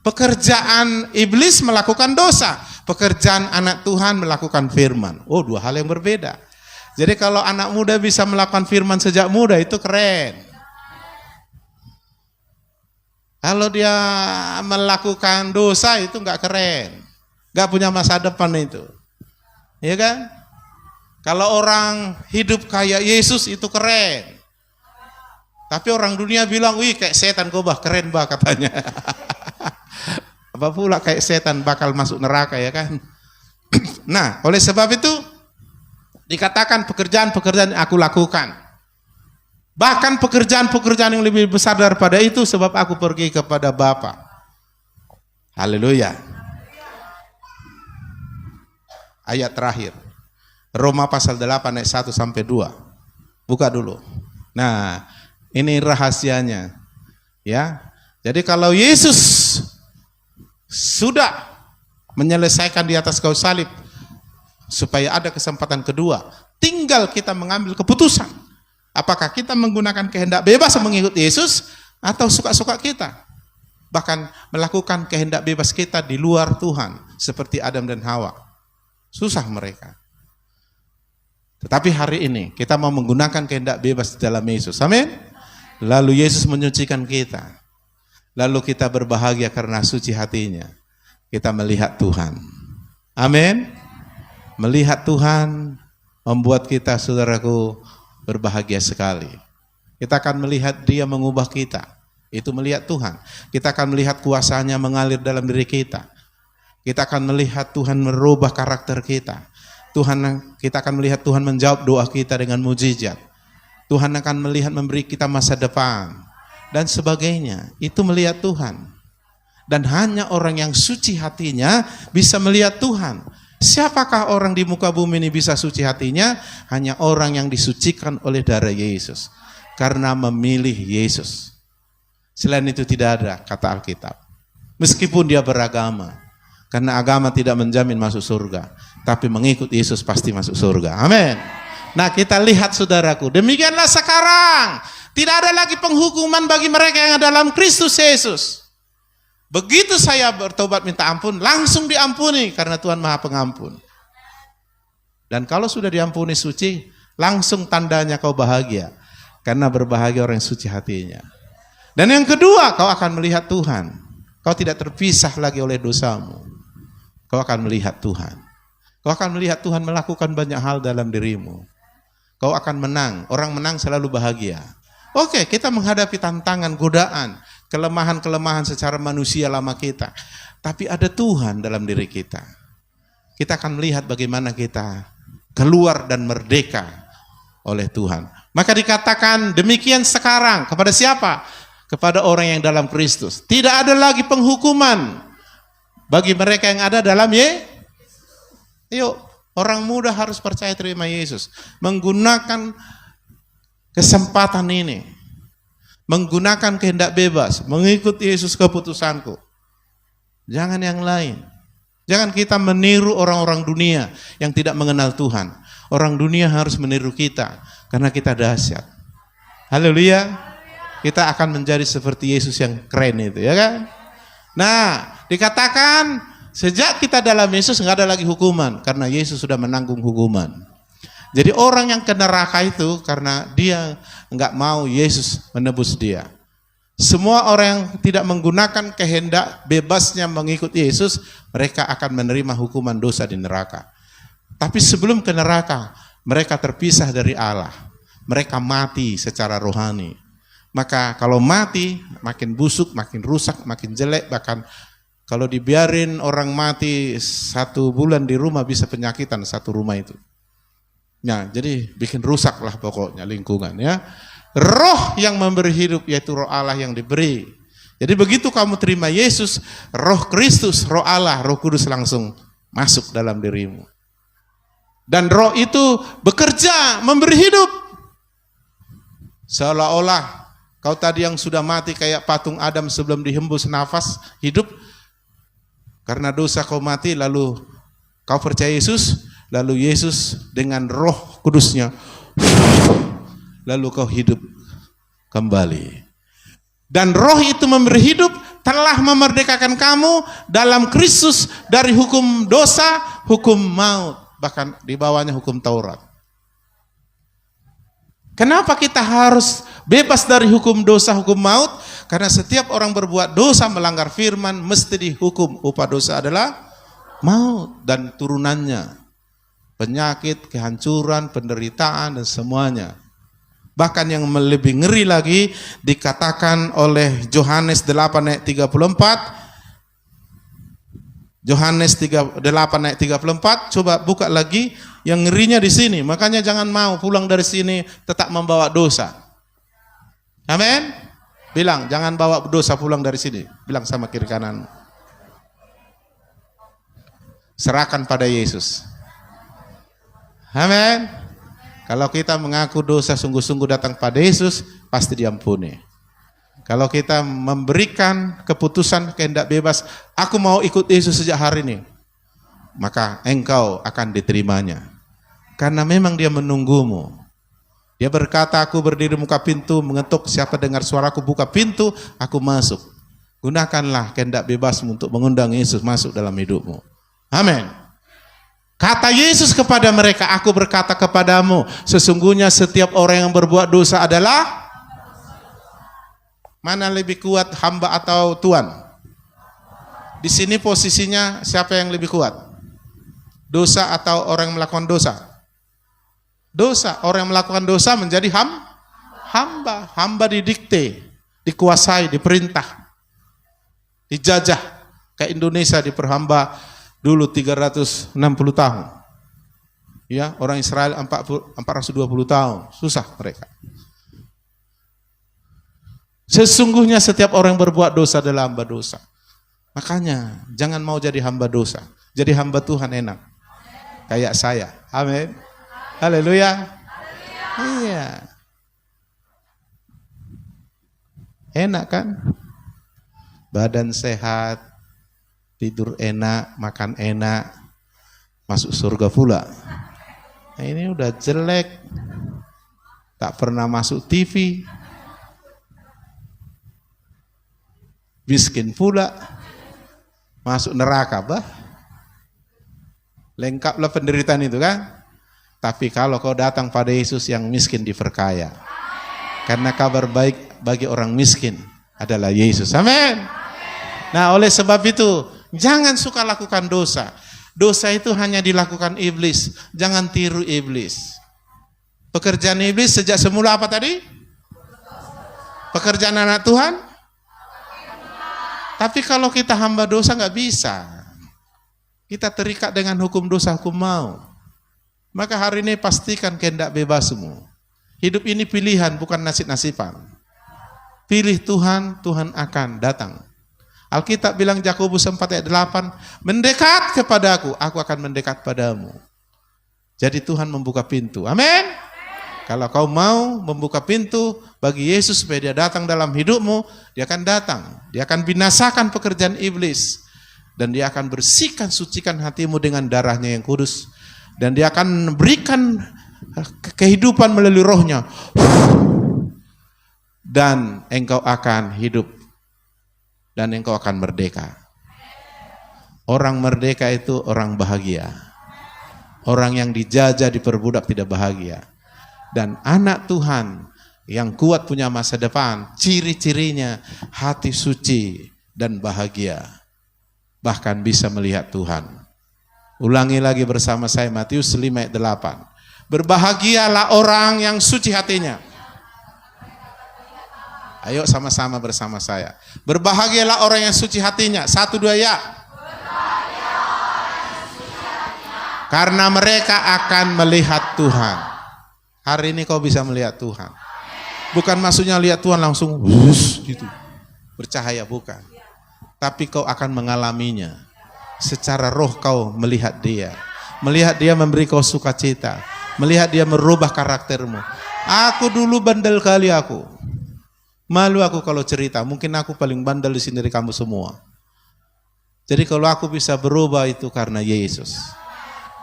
pekerjaan iblis melakukan dosa, pekerjaan anak Tuhan melakukan firman. Oh, dua hal yang berbeda. Jadi kalau anak muda bisa melakukan firman sejak muda itu keren. Kalau dia melakukan dosa itu nggak keren, nggak punya masa depan itu, ya kan? Kalau orang hidup kayak Yesus itu keren. Tapi orang dunia bilang, wih kayak setan kau bah, keren bah katanya. Apa pula kayak setan bakal masuk neraka ya kan. Nah, oleh sebab itu dikatakan pekerjaan-pekerjaan yang aku lakukan. Bahkan pekerjaan-pekerjaan yang lebih besar daripada itu sebab aku pergi kepada Bapa. Haleluya. Ayat terakhir. Roma pasal 8 ayat 1 sampai 2. Buka dulu. Nah, ini rahasianya. Ya. Jadi kalau Yesus sudah menyelesaikan di atas kayu salib supaya ada kesempatan kedua, tinggal kita mengambil keputusan apakah kita menggunakan kehendak bebas mengikuti Yesus atau suka-suka kita, bahkan melakukan kehendak bebas kita di luar Tuhan seperti Adam dan Hawa. Susah mereka. Tetapi hari ini kita mau menggunakan kehendak bebas di dalam Yesus. Amin. Lalu Yesus menyucikan kita. Lalu kita berbahagia karena suci hatinya. Kita melihat Tuhan. Amin. Melihat Tuhan membuat kita, saudaraku, berbahagia sekali. Kita akan melihat Dia mengubah kita. Itu melihat Tuhan. Kita akan melihat kuasanya mengalir dalam diri kita. Kita akan melihat Tuhan merubah karakter kita. Kita akan melihat Tuhan menjawab doa kita dengan mujizat. Tuhan akan melihat memberi kita masa depan dan sebagainya. Itu melihat Tuhan. Dan hanya orang yang suci hatinya bisa melihat Tuhan. Siapakah orang di muka bumi ini bisa suci hatinya? Hanya orang yang disucikan oleh darah Yesus. Karena memilih Yesus. Selain itu tidak ada, kata Alkitab. Meskipun dia beragama. Karena agama tidak menjamin masuk surga. Tapi mengikut Yesus pasti masuk surga. Amin. Nah, kita lihat saudaraku. Demikianlah sekarang. Tidak ada lagi penghukuman bagi mereka yang dalam Kristus Yesus. Begitu saya bertobat minta ampun, langsung diampuni karena Tuhan Maha Pengampun. Dan kalau sudah diampuni suci, langsung tandanya kau bahagia. Karena berbahagia orang yang suci hatinya. Dan yang kedua, kau akan melihat Tuhan. Kau tidak terpisah lagi oleh dosamu. Kau akan melihat Tuhan. Kau akan melihat Tuhan melakukan banyak hal dalam dirimu. Kau akan menang. Orang menang selalu bahagia. Oke, kita menghadapi tantangan, godaan, kelemahan-kelemahan secara manusia lama kita. Tapi ada Tuhan dalam diri kita. Kita akan melihat bagaimana kita keluar dan merdeka oleh Tuhan. Maka dikatakan demikian sekarang kepada siapa? Kepada orang yang dalam Kristus. Tidak ada lagi penghukuman bagi mereka yang ada dalam Yuk, orang muda harus percaya terima Yesus. Menggunakan kesempatan ini. Menggunakan kehendak bebas. Mengikut Yesus keputusanku. Jangan yang lain. Jangan kita meniru orang-orang dunia yang tidak mengenal Tuhan. Orang dunia harus meniru kita. Karena kita dahsyat. Haleluya. Kita akan menjadi seperti Yesus yang keren itu, ya kan? Nah, dikatakan sejak kita dalam Yesus nggak ada lagi hukuman. Karena Yesus sudah menanggung hukuman. Jadi orang yang ke neraka itu karena dia nggak mau Yesus menebus dia. Semua orang yang tidak menggunakan kehendak bebasnya mengikut Yesus, mereka akan menerima hukuman dosa di neraka. Tapi sebelum ke neraka, mereka terpisah dari Allah. Mereka mati secara rohani. Maka kalau mati, makin busuk, makin rusak, makin jelek, bahkan kalau dibiarin orang mati 1 bulan di rumah bisa penyakitan satu rumah itu. Nah, jadi bikin rusak lah pokoknya lingkungan ya. Roh yang memberi hidup yaitu roh Allah yang diberi. Jadi begitu kamu terima Yesus, roh Kristus, roh Allah, roh kudus langsung masuk dalam dirimu. Dan roh itu bekerja, memberi hidup. Seolah-olah kau tadi yang sudah mati kayak patung Adam sebelum dihembus nafas hidup. Karena dosa kau mati lalu kau percaya Yesus. Lalu Yesus dengan roh kudusnya. Lalu kau hidup kembali. Dan roh itu memberi hidup telah memerdekakan kamu dalam Kristus dari hukum dosa, hukum maut. Bahkan di bawahnya hukum Taurat. Kenapa kita harus bebas dari hukum dosa, hukum maut? Karena setiap orang berbuat dosa melanggar firman mesti dihukum. Upah dosa adalah maut dan turunannya. Penyakit, kehancuran, penderitaan dan semuanya. Bahkan yang lebih ngeri lagi dikatakan oleh Yohanes 8 ayat 34. Yohanes 8 ayat 34, coba buka lagi, yang ngerinya di sini. Makanya jangan mau pulang dari sini tetap membawa dosa. Amin. Bilang, jangan bawa dosa pulang dari sini. Bilang sama kiri kanan. Serahkan pada Yesus. Amin. Kalau kita mengaku dosa sungguh-sungguh datang pada Yesus, pasti diampuni. Kalau kita memberikan keputusan kehendak bebas, aku mau ikut Yesus sejak hari ini, maka engkau akan diterimanya. Karena memang dia menunggumu. Dia berkata, aku berdiri muka pintu, mengetuk, siapa dengar suaraku buka pintu, aku masuk. Gunakanlah kehendak bebasmu untuk mengundang Yesus masuk dalam hidupmu. Amin. Kata Yesus kepada mereka, aku berkata kepadamu, sesungguhnya setiap orang yang berbuat dosa adalah Mana lebih kuat, hamba atau Tuhan? Di sini posisinya siapa yang lebih kuat? Dosa atau orang yang melakukan dosa? Dosa. Orang yang melakukan dosa menjadi hamba. Hamba didikte, dikuasai, diperintah, dijajah. Kayak Indonesia diperhamba dulu 360 tahun. Ya, orang Israel 420 tahun. Susah mereka. Sesungguhnya setiap orang yang berbuat dosa adalah hamba dosa. Makanya jangan mau jadi hamba dosa. Jadi hamba Tuhan enak. Kayak saya. Amin. Haleluya. Iya. Enak kan? Badan sehat, tidur enak, makan enak, masuk surga pula. Nah, ini udah jelek. Tak pernah masuk TV. Miskin pula, masuk neraka, bah. Lengkaplah penderitaan itu kan. Tapi kalau kau datang pada Yesus yang miskin diperkaya. Karena kabar baik bagi orang miskin adalah Yesus. Amin. Nah, oleh sebab itu, jangan suka lakukan dosa. Dosa itu hanya dilakukan iblis. Jangan tiru iblis. Pekerjaan iblis sejak semula apa tadi? Pekerjaan anak Tuhan? Tapi kalau kita hamba dosa nggak bisa. Kita terikat dengan hukum dosa, hukum mau. Maka hari ini pastikan kehendak bebasmu. Hidup ini pilihan, bukan nasib-nasiban. Pilih Tuhan, Tuhan akan datang. Alkitab bilang Yakobus 4 ayat 8, mendekat kepadaku, aku akan mendekat padamu. Jadi Tuhan membuka pintu. Amin. Kalau kau mau membuka pintu bagi Yesus supaya dia datang dalam hidupmu, dia akan datang. Dia akan binasakan pekerjaan iblis. Dan dia akan bersihkan, sucikan hatimu dengan darahnya yang kudus. Dan dia akan berikan kehidupan melalui rohnya. Dan engkau akan hidup. Dan engkau akan merdeka. Orang merdeka itu orang bahagia. Orang yang dijajah, diperbudak tidak bahagia. Dan anak Tuhan yang kuat punya masa depan, ciri-cirinya hati suci dan bahagia. Bahkan bisa melihat Tuhan. Ulangi lagi bersama saya Matius 5 ayat 8. Berbahagialah orang yang suci hatinya. Ayo sama-sama bersama saya. Berbahagialah orang yang suci hatinya. 1, 2 ya. Karena mereka akan melihat Tuhan. Hari ini kau bisa melihat Tuhan. Bukan maksudnya lihat Tuhan langsung gitu. Bercahaya, bukan. Tapi kau akan mengalaminya. Secara roh kau melihat dia. Melihat dia memberi kau sukacita. Melihat dia merubah karaktermu. Aku dulu bandel kali aku. Malu aku kalau cerita. Mungkin aku paling bandel di sini dari kamu semua. Jadi kalau aku bisa berubah itu karena Yesus.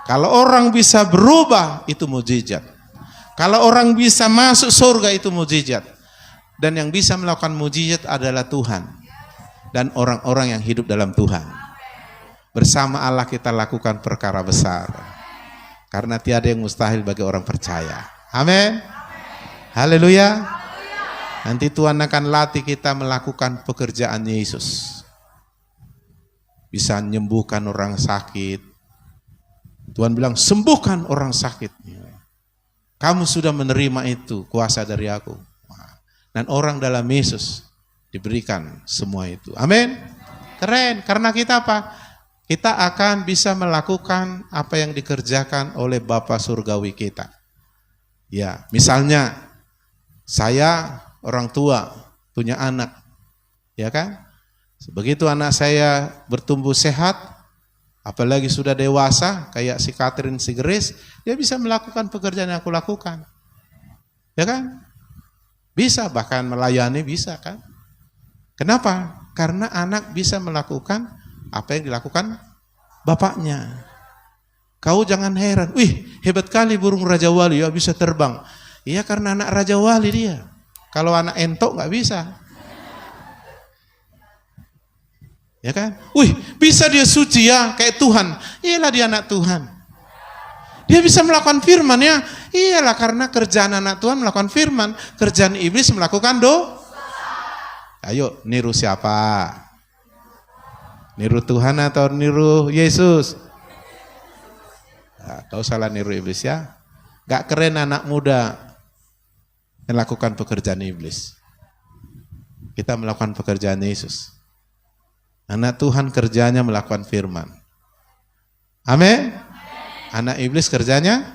Kalau orang bisa berubah itu mukjizat. Kalau orang bisa masuk surga itu mukjizat. Dan yang bisa melakukan mukjizat adalah Tuhan. Dan orang-orang yang hidup dalam Tuhan. Bersama Allah kita lakukan perkara besar. Karena tiada yang mustahil bagi orang percaya. Amin. Haleluya. Nanti Tuhan akan latih kita melakukan pekerjaan Yesus. Bisa menyembuhkan orang sakit. Tuhan bilang sembuhkan orang sakit. Kamu sudah menerima itu, kuasa dari aku. Dan orang dalam Yesus diberikan semua itu. Amin. Keren, karena kita apa? Kita akan bisa melakukan apa yang dikerjakan oleh Bapa Surgawi kita. Ya, misalnya saya orang tua punya anak. Ya kan? Begitu anak saya bertumbuh sehat, apalagi sudah dewasa, kayak si Catherine, si Grace, dia bisa melakukan pekerjaan yang aku lakukan. Ya kan? Bisa, bahkan melayani bisa kan? Kenapa? Karena anak bisa melakukan apa yang dilakukan bapaknya. Kau jangan heran, wih hebat kali burung Raja Wali, ya bisa terbang. Iya karena anak Raja Wali dia. Kalau anak entok nggak bisa. Ya kan? Wih, bisa dia suci ya, kayak Tuhan. Iyalah dia anak Tuhan. Dia bisa melakukan firman ya. Iyalah karena kerjaan anak Tuhan melakukan firman. Kerjaan iblis melakukan dosa. Ayo, niru siapa? Niru Tuhan atau niru Yesus? Nah, kau salah niru iblis ya. Gak keren anak muda melakukan pekerjaan iblis. Kita melakukan pekerjaan Yesus. Anak Tuhan kerjanya melakukan firman. Amin. Anak iblis kerjanya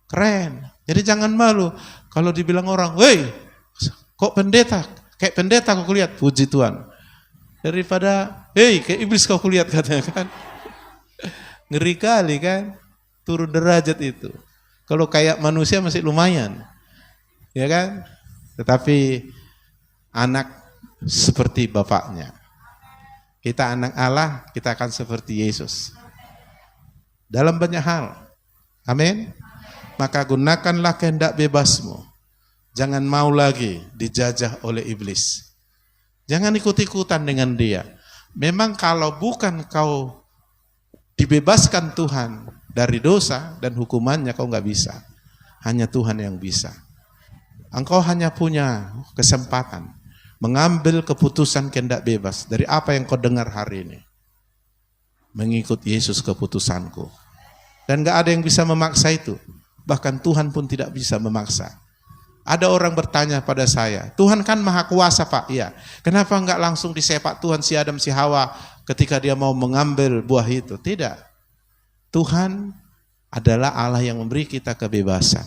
keren. Jadi jangan malu kalau dibilang orang, "Woi, kok pendeta? Kayak pendeta kau lihat." Puji Tuhan. Daripada, "Hei, kayak iblis kau lihat," katanya kan. Ngeri kali kan. Turun derajat itu. Kalau kayak manusia masih lumayan. Ya kan? Tetapi anak seperti bapaknya. Kita anak Allah, kita akan seperti Yesus. Dalam banyak hal. Amin. Maka gunakanlah kehendak bebasmu. Jangan mau lagi dijajah oleh iblis. Jangan ikut-ikutan dengan dia. Memang kalau bukan kau dibebaskan Tuhan dari dosa dan hukumannya, kau nggak bisa. Hanya Tuhan yang bisa. Engkau hanya punya kesempatan mengambil keputusan kehendak bebas dari apa yang kau dengar hari ini. Mengikut Yesus keputusanku. Dan nggak ada yang bisa memaksa itu. Bahkan Tuhan pun tidak bisa memaksa. Ada orang bertanya pada saya, "Tuhan kan maha kuasa, Pak." Iya. Kenapa enggak langsung disepak Tuhan si Adam si Hawa ketika dia mau mengambil buah itu? Tidak. Tuhan adalah Allah yang memberi kita kebebasan.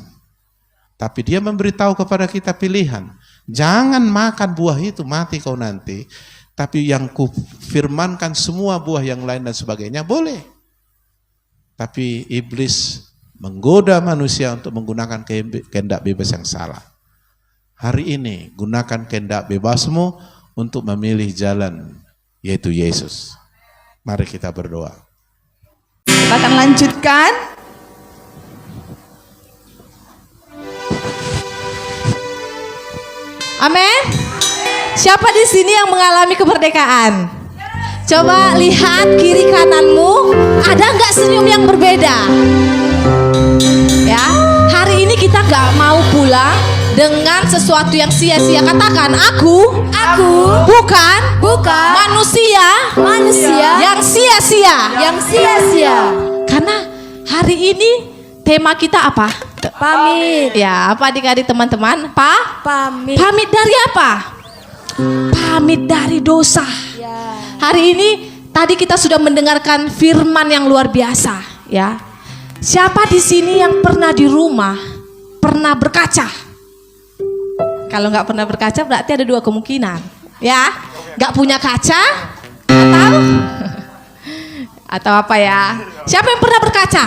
Tapi dia memberitahu kepada kita pilihan. Jangan makan buah itu, mati kau nanti. Tapi yang kufirmankan semua buah yang lain dan sebagainya, boleh. Tapi iblis menggoda manusia untuk menggunakan kehendak bebas yang salah. Hari ini gunakan kehendak bebasmu untuk memilih jalan, yaitu Yesus. Mari kita berdoa. Kita akan lanjutkan. Amin. Siapa di sini yang mengalami kemerdekaan? Coba lihat kiri kananmu, ada nggak senyum yang berbeda? Ya, hari ini kita nggak mau pulang dengan sesuatu yang sia-sia. Katakan, aku bukan manusia yang sia-sia. Karena hari ini tema kita apa? Pamit. Ya, apa adik-adik teman-teman? Pamit. Pamit dari apa? Pamit dari dosa. Ya. Hari ini tadi kita sudah mendengarkan firman yang luar biasa, ya. Siapa di sini yang pernah di rumah pernah berkaca? Kalau nggak pernah berkaca berarti ada dua kemungkinan, ya. Nggak punya kaca atau apa ya? Siapa yang pernah berkaca?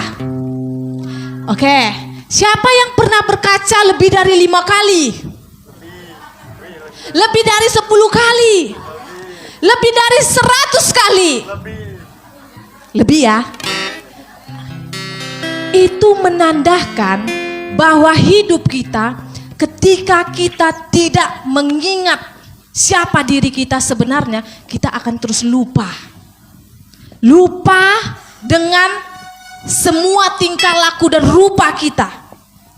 Oke. Siapa yang pernah berkaca lebih dari 5 kali? Lebih dari 10 kali? Lebih dari 100 kali? Lebih ya? Itu menandakan bahwa hidup kita ketika kita tidak mengingat siapa diri kita sebenarnya, kita akan terus lupa. Lupa dengan semua tingkah laku dan rupa kita.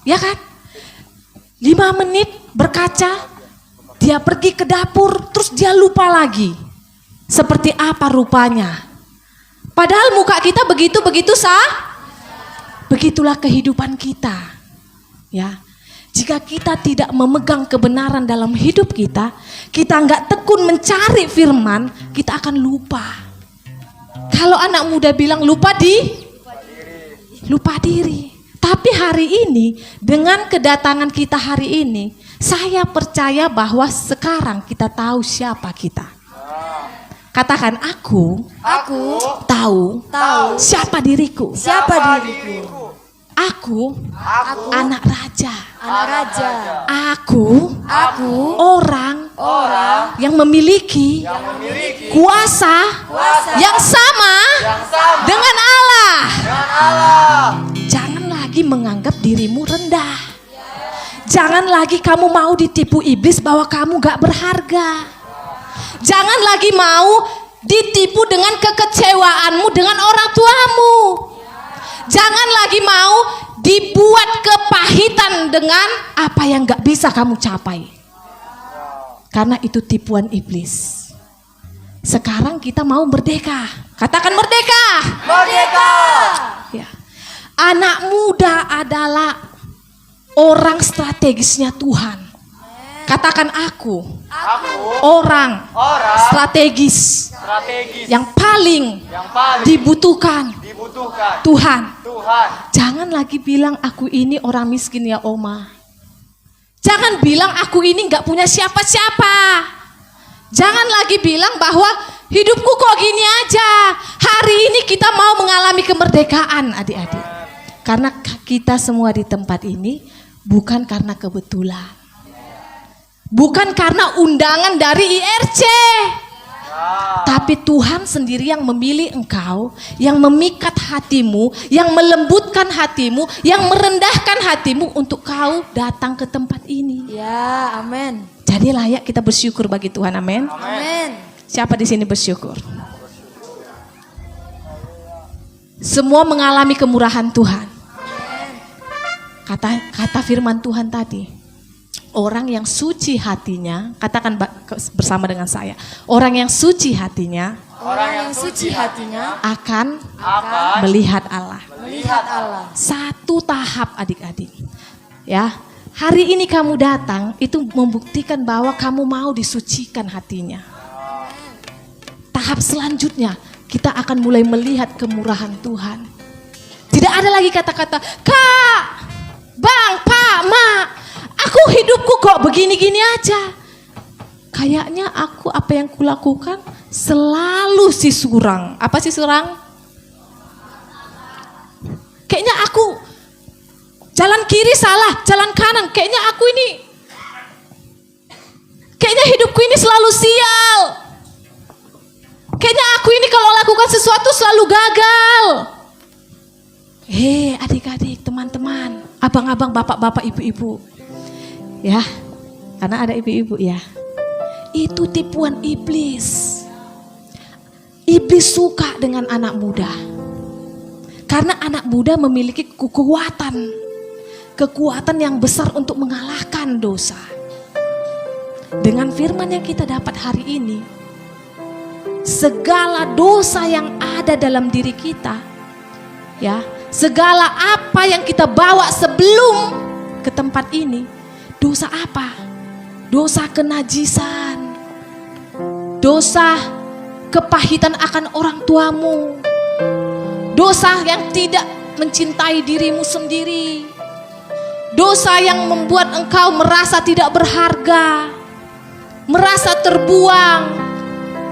Ya kan? 5 menit berkaca, dia pergi ke dapur, terus dia lupa lagi. Seperti apa rupanya. Padahal muka kita begitu-begitu begitulah kehidupan kita. Ya. Jika kita tidak memegang kebenaran dalam hidup kita nggak tekun mencari firman, kita akan lupa. Kalau anak muda bilang lupa diri. Tapi hari ini dengan kedatangan kita hari ini, saya percaya bahwa sekarang kita tahu siapa kita. Katakan, aku tahu siapa diriku. Aku anak raja. Aku orang yang memiliki kuasa yang sama dengan Allah. Jangan lagi menganggap dirimu rendah. Jangan lagi kamu mau ditipu iblis bahwa kamu gak berharga. Jangan lagi mau ditipu dengan kekecewaanmu dengan orang tuamu. Jangan lagi mau dibuat kepahitan dengan apa yang gak bisa kamu capai. Karena itu tipuan iblis. Sekarang kita mau merdeka. Katakan merdeka. Merdeka. Ya. Anak muda adalah orang strategisnya Tuhan. Katakan aku. Orang strategis yang paling dibutuhkan Tuhan. Jangan lagi bilang aku ini orang miskin ya Oma. Jangan bilang aku ini gak punya siapa-siapa. Jangan lagi bilang bahwa hidupku kok gini aja. Hari ini kita mau mengalami kemerdekaan adik-adik. Karena kita semua di tempat ini bukan karena kebetulan. Bukan karena undangan dari IRC. Tapi Tuhan sendiri yang memilih engkau, yang memikat hatimu, yang melembutkan hatimu, yang merendahkan hatimu untuk kau datang ke tempat ini. Ya, amin. Jadi layak kita bersyukur bagi Tuhan, amin. Amin. Siapa di sini bersyukur? Semua mengalami kemurahan Tuhan. Kata firman Tuhan tadi. Orang yang suci hatinya, katakan bersama dengan saya. Orang yang suci hatinya, akan melihat Allah. Satu tahap adik-adik. Ya, hari ini kamu datang itu membuktikan bahwa kamu mau disucikan hatinya. Tahap selanjutnya kita akan mulai melihat kemurahan Tuhan. Tidak ada lagi kata-kata, Kak, Bang, Pak, Mak. Aku hidupku kok begini-gini aja. Kayaknya aku apa yang kulakukan selalu si surang. Apa si surang? Kayaknya aku jalan kiri salah, jalan kanan. Kayaknya hidupku ini selalu sial. Kayaknya aku ini kalau lakukan sesuatu selalu gagal. Adik-adik, teman-teman, abang-abang, bapak-bapak, ibu-ibu. Ya, karena ada ibu-ibu ya. Itu tipuan iblis. Iblis suka dengan anak muda. Karena anak muda memiliki kekuatan yang besar untuk mengalahkan dosa. Dengan firman yang kita dapat hari ini, segala dosa yang ada dalam diri kita, ya, segala apa yang kita bawa sebelum ke tempat ini, dosa apa? Dosa kenajisan. Dosa kepahitan akan orang tuamu. Dosa yang tidak mencintai dirimu sendiri. Dosa yang membuat engkau merasa tidak berharga. Merasa terbuang.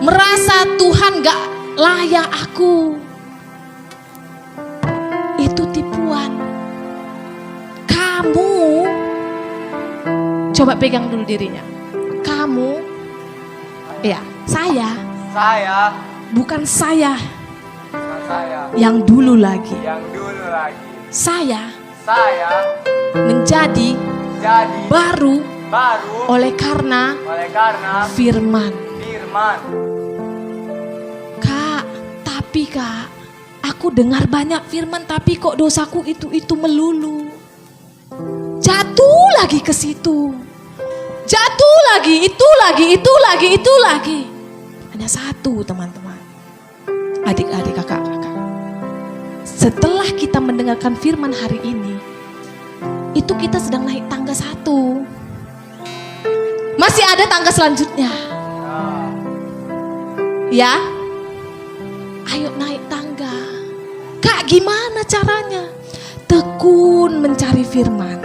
Merasa Tuhan gak layak aku. Itu tipuan. Kamu coba pegang dulu dirinya. Kamu, ya, saya. Bukan saya. Yang dulu lagi. Saya menjadi baru oleh karena firman. Kak, tapi Kak, aku dengar banyak firman tapi kok dosaku itu melulu. Jatuh lagi ke situ. Jatuh lagi, itu lagi. Hanya satu, teman-teman. Adik-adik, kakak-kakak. Setelah kita mendengarkan firman hari ini, itu kita sedang naik tangga 1. Masih ada tangga selanjutnya. Ya? Ayo naik tangga. Kak, gimana caranya? Tekun mencari firman.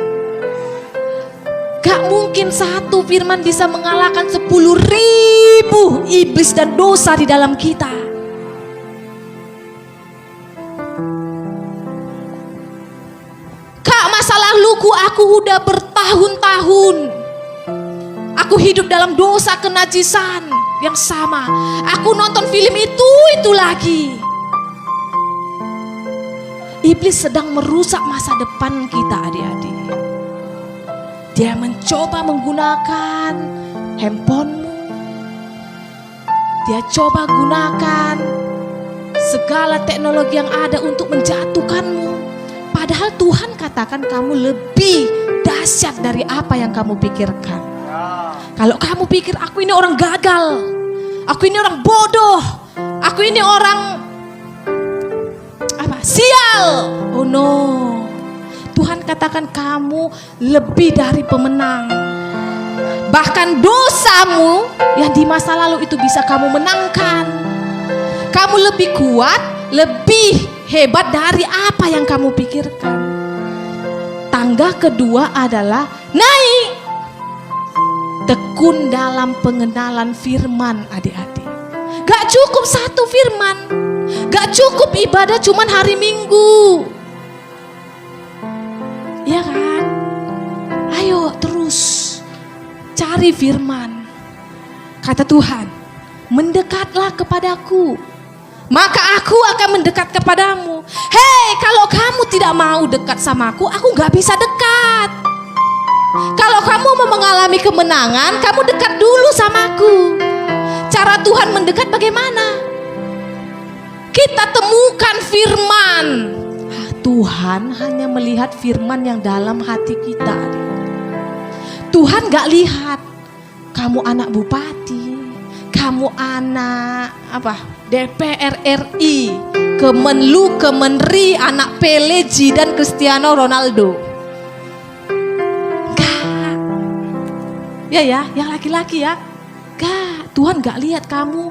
Gak mungkin satu firman bisa mengalahkan 10.000 iblis dan dosa di dalam kita. Kak, masa laluku aku udah bertahun-tahun. Aku hidup dalam dosa kenajisan yang sama. Aku nonton film itu lagi. Iblis sedang merusak masa depan kita, adik-adik. Dia mencoba menggunakan handphonemu. Dia coba gunakan segala teknologi yang ada untuk menjatuhkanmu. Padahal Tuhan katakan kamu lebih dahsyat dari apa yang kamu pikirkan. Kalau kamu pikir aku ini orang gagal, aku ini orang bodoh, aku ini orang sial. Oh no. Tuhan katakan kamu lebih dari pemenang. Bahkan dosamu yang di masa lalu itu bisa kamu menangkan. Kamu lebih kuat, lebih hebat dari apa yang kamu pikirkan. Tangga kedua adalah naik. Tekun dalam pengenalan firman, adik-adik. Gak cukup satu firman. Gak cukup ibadah cuman hari Minggu. Ya kan? Ayo terus cari firman. Kata Tuhan, mendekatlah kepadaku, maka aku akan mendekat kepadamu. Hei, kalau kamu tidak mau dekat sama aku gak bisa dekat. Kalau kamu mau mengalami kemenangan, kamu dekat dulu sama aku. Cara Tuhan mendekat bagaimana? Kita temukan firman. Tuhan hanya melihat firman yang dalam hati kita. Tuhan gak lihat kamu anak bupati, kamu anak DPR RI, Kemenlu, Kemenri, anak Pele, Zidane, Cristiano Ronaldo. Gak. Ya, yang laki-laki ya. Gak, Tuhan gak lihat kamu,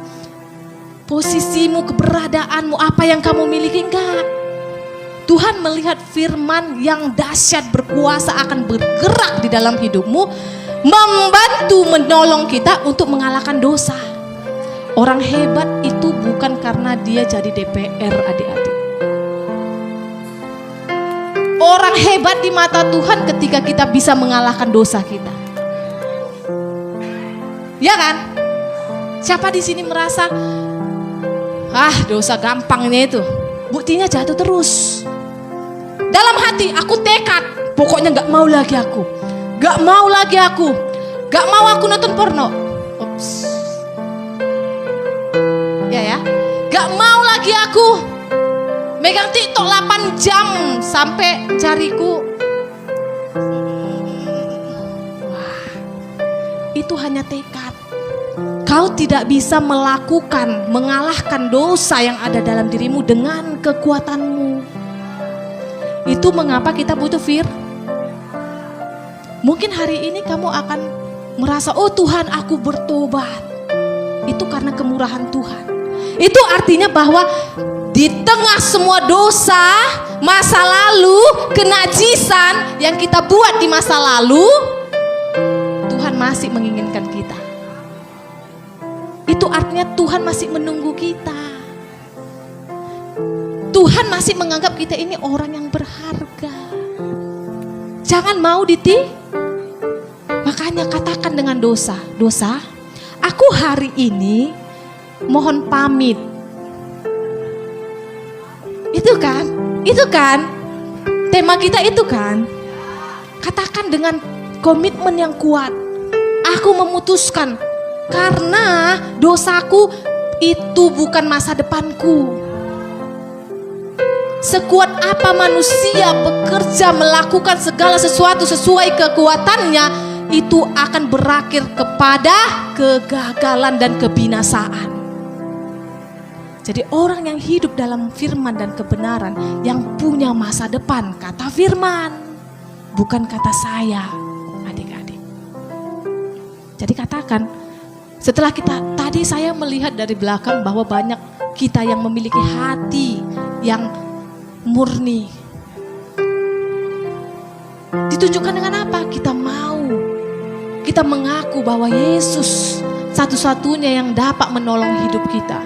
posisimu, keberadaanmu, apa yang kamu miliki, enggak. Tuhan melihat firman yang dahsyat berkuasa akan bergerak di dalam hidupmu, membantu menolong kita untuk mengalahkan dosa. Orang hebat itu bukan karena dia jadi DPR, adik-adik. Orang hebat di mata Tuhan ketika kita bisa mengalahkan dosa kita. Ya kan? Siapa di sini merasa dosa gampangnya itu? Buktinya jatuh terus. Dalam hati aku tekad, pokoknya gak mau lagi aku. Gak mau lagi aku. Gak mau aku nonton porno. Ups. Ya. Gak mau lagi aku megang TikTok 8 jam sampai jariku. Wah, itu hanya tekad. Kau tidak bisa mengalahkan dosa yang ada dalam dirimu dengan kekuatanmu. Itu mengapa kita butuh Mungkin hari ini kamu akan merasa, oh Tuhan aku bertobat. Itu karena kemurahan Tuhan. Itu artinya bahwa di tengah semua dosa, masa lalu, kenajisan yang kita buat di masa lalu, Tuhan masih menginginkan kita. Itu artinya Tuhan masih menunggu kita. Tuhan masih menganggap kita ini orang yang berharga. Jangan mau Makanya katakan dengan dosa, aku hari ini mohon pamit. Itu kan tema kita itu kan. Katakan dengan komitmen yang kuat. Aku memutuskan karena dosaku itu bukan masa depanku. Sekuat apa manusia bekerja melakukan segala sesuatu sesuai kekuatannya, itu akan berakhir kepada kegagalan dan kebinasaan. Jadi orang yang hidup dalam firman dan kebenaran, yang punya masa depan, kata firman, bukan kata saya, adik-adik. Jadi katakan, setelah tadi saya melihat dari belakang bahwa banyak kita yang memiliki hati yang murni. Ditunjukkan dengan apa? Kita mengaku bahwa Yesus satu-satunya yang dapat menolong hidup kita.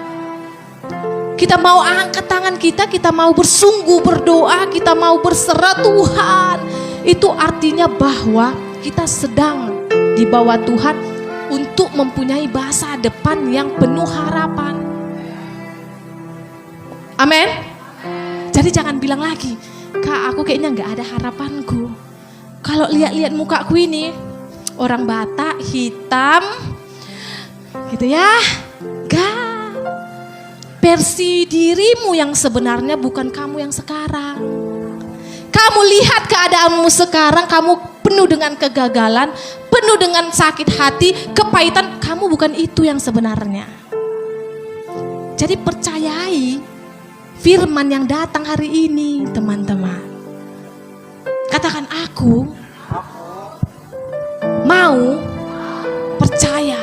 Kita mau angkat tangan kita mau bersungguh berdoa, kita mau berserah Tuhan. Itu artinya bahwa kita sedang di bawah Tuhan untuk mempunyai masa depan yang penuh harapan. Amin. Jadi jangan bilang lagi, Kak aku kayaknya gak ada harapanku. Kalau lihat-lihat mukaku ini, orang Batak, hitam, gitu ya. Gak. Versi dirimu yang sebenarnya bukan kamu yang sekarang. Kamu lihat keadaanmu sekarang, kamu penuh dengan kegagalan, penuh dengan sakit hati, kepahitan, kamu bukan itu yang sebenarnya. Jadi percayai firman yang datang hari ini, teman-teman. Katakan, aku mau percaya.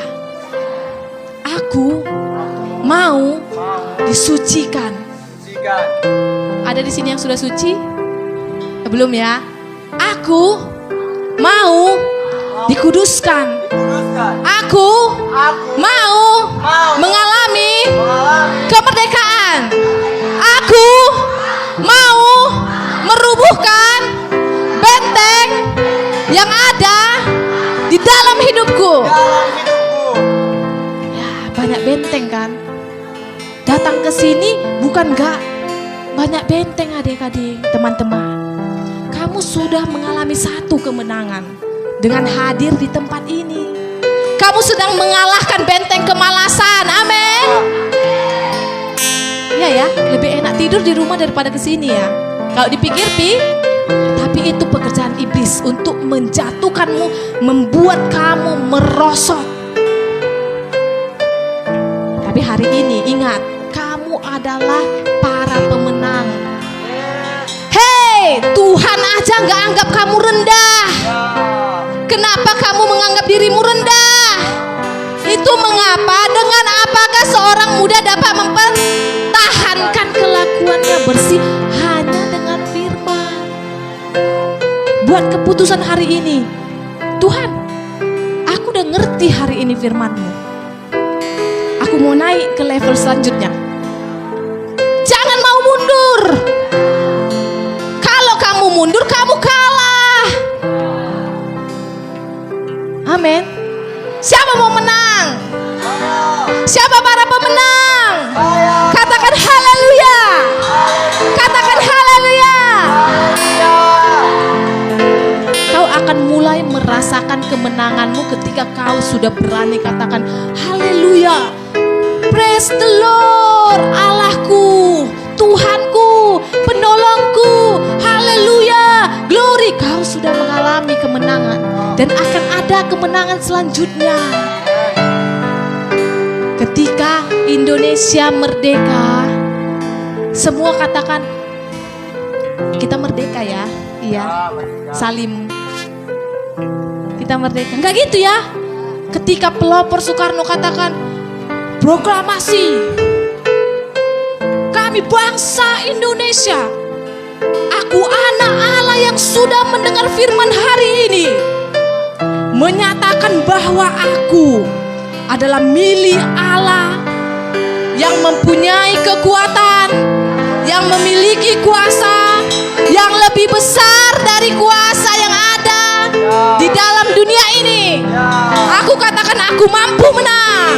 Aku mau disucikan. Ada di sini yang sudah suci? Belum ya? Aku mau dikuduskan. Aku mau mengalami kemerdekaan. Aku mau merubuhkan benteng yang ada di dalam hidupku. Ya, banyak benteng kan? Datang ke sini bukan enggak banyak benteng adik-adik, teman-teman. Kamu sudah mengalami satu kemenangan dengan hadir di tempat ini. Kamu sedang mengalahkan benteng kemalasan. Amin. Iya ya, lebih enak tidur di rumah daripada ke sini ya. Kalau dipikir tapi itu pekerjaan iblis untuk menjatuhkanmu, membuat kamu merosot. Tapi hari ini ingat, kamu adalah para pemenang. Hei, Tuhan aja gak anggap kamu rendah. Kenapa kamu menganggap dirimu rendah? Itu mengapa, dengan apakah seorang muda dapat mempertahankan kelakuannya bersih? Hanya dengan firman. Buat keputusan hari ini, Tuhan, aku udah ngerti hari ini firman-Mu. Aku mau naik ke level selanjutnya. Jangan mau mundur. Kalau kamu mundur, kamu kalah. Amin. Siapa mau menang? Siapa para pemenang? Katakan haleluya. Katakan haleluya. Kau akan mulai merasakan kemenanganmu ketika kau sudah berani katakan haleluya. Praise the Lord, Allahku, Tuhanku, penolongku, haleluya, glory. Kau sudah mengalami kemenangan dan akan ada kemenangan selanjutnya. Ketika Indonesia merdeka, semua katakan kita merdeka ya. Iya, Salim, kita merdeka. Enggak gitu ya. Ketika pelopor Soekarno katakan proklamasi, kami bangsa Indonesia, aku anak Allah yang sudah mendengar firman hari ini, menyatakan bahwa aku adalah milik Allah yang mempunyai kekuatan, yang memiliki kuasa yang lebih besar dari kuasa yang ada di dalam dunia ini. Aku katakan aku mampu menang.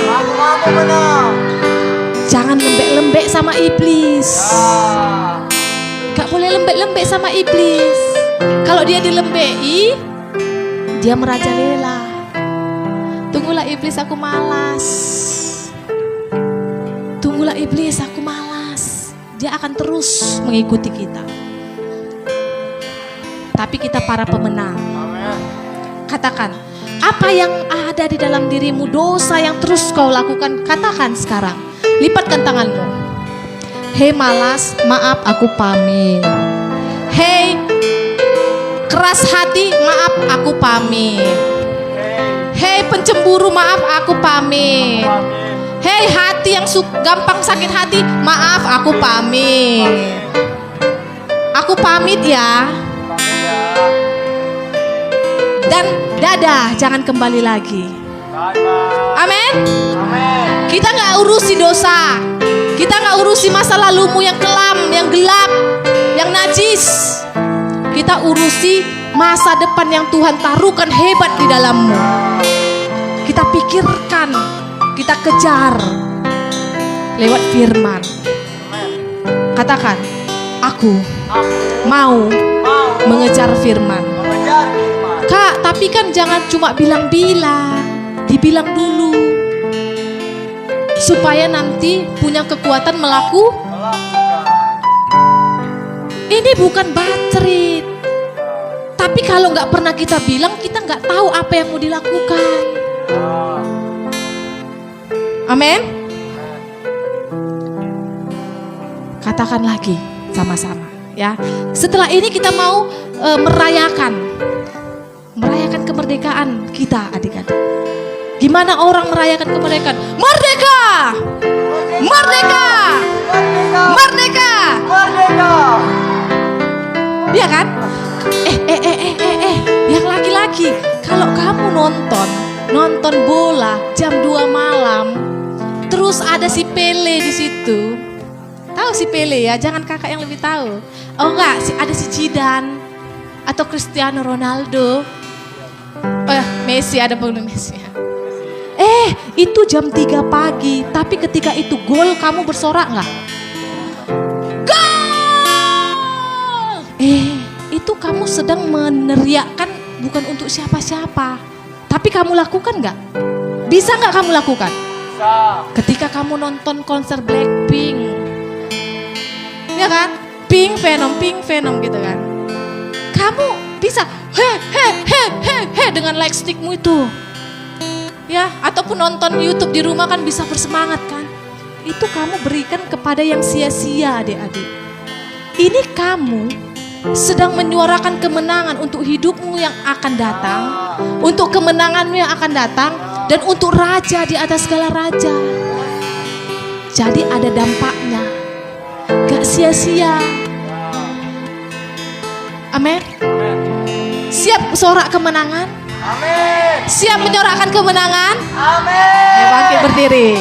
Jangan lembek-lembek sama iblis. Gak boleh lembek-lembek sama iblis. Kalau dia dilembei, dia merajalela. Tunggulah iblis, aku malas. Tunggulah iblis, aku malas. Dia akan terus mengikuti kita. Tapi kita para pemenang. Katakan, apa yang ada di dalam dirimu, dosa yang terus kau lakukan, katakan sekarang. Lipatkan tanganmu. Hei malas, maaf aku pamit. Hei keras hati, maaf aku pamit. Hei pencemburu, maaf aku pamit. Hei hati yang gampang sakit hati, maaf aku pamit. Aku pamit ya. Dan dadah, jangan kembali lagi. Amin. Kita gak urusi dosa. Kita gak urusi masa lalumu yang kelam, yang gelap, yang najis. Kita urusi masa depan yang Tuhan taruhkan hebat di dalammu. Kita pikirkan, kita kejar lewat firman. Katakan, aku mau mengejar firman. Kak, tapi kan jangan cuma bilang-bilang, dibilang dulu. Supaya nanti punya kekuatan melakukan. Ini bukan batrit, Tapi kalau nggak pernah kita bilang, kita nggak tahu apa yang mau dilakukan. Amin. Katakan lagi sama-sama ya. Setelah ini kita mau merayakan kemerdekaan kita, adik-adik. Gimana orang merayakan kemerdekaan? Merdeka! Merdeka! Merdeka! Merdeka! Iya kan? Yang laki-laki, kalau kamu nonton bola jam 2 malam, terus ada si Pele di situ. Tahu si Pele ya? Jangan kakak yang lebih tahu. Oh enggak, ada si Zidane atau Cristiano Ronaldo. Messi, ada pengen Messi. Itu jam 3 pagi, tapi ketika itu gol, kamu bersorak nggak? Gol! Itu kamu sedang meneriakkan bukan untuk siapa-siapa, tapi kamu lakukan nggak? Bisa nggak kamu lakukan? Bisa. Ketika kamu nonton konser Blackpink, ya kan? Pink Venom gitu kan? Kamu bisa dengan like stickmu itu. Ya, ataupun nonton YouTube di rumah kan bisa bersemangat kan? Itu kamu berikan kepada yang sia-sia, adik-adik. Ini kamu sedang menyuarakan kemenangan untuk hidupmu yang akan datang, untuk kemenanganmu yang akan datang, dan untuk raja di atas segala raja. Jadi ada dampaknya, gak sia-sia. Amin. Siap sorak kemenangan? Amin. Siap menyorakkan kemenangan? Amin. Ayo bangkit berdiri.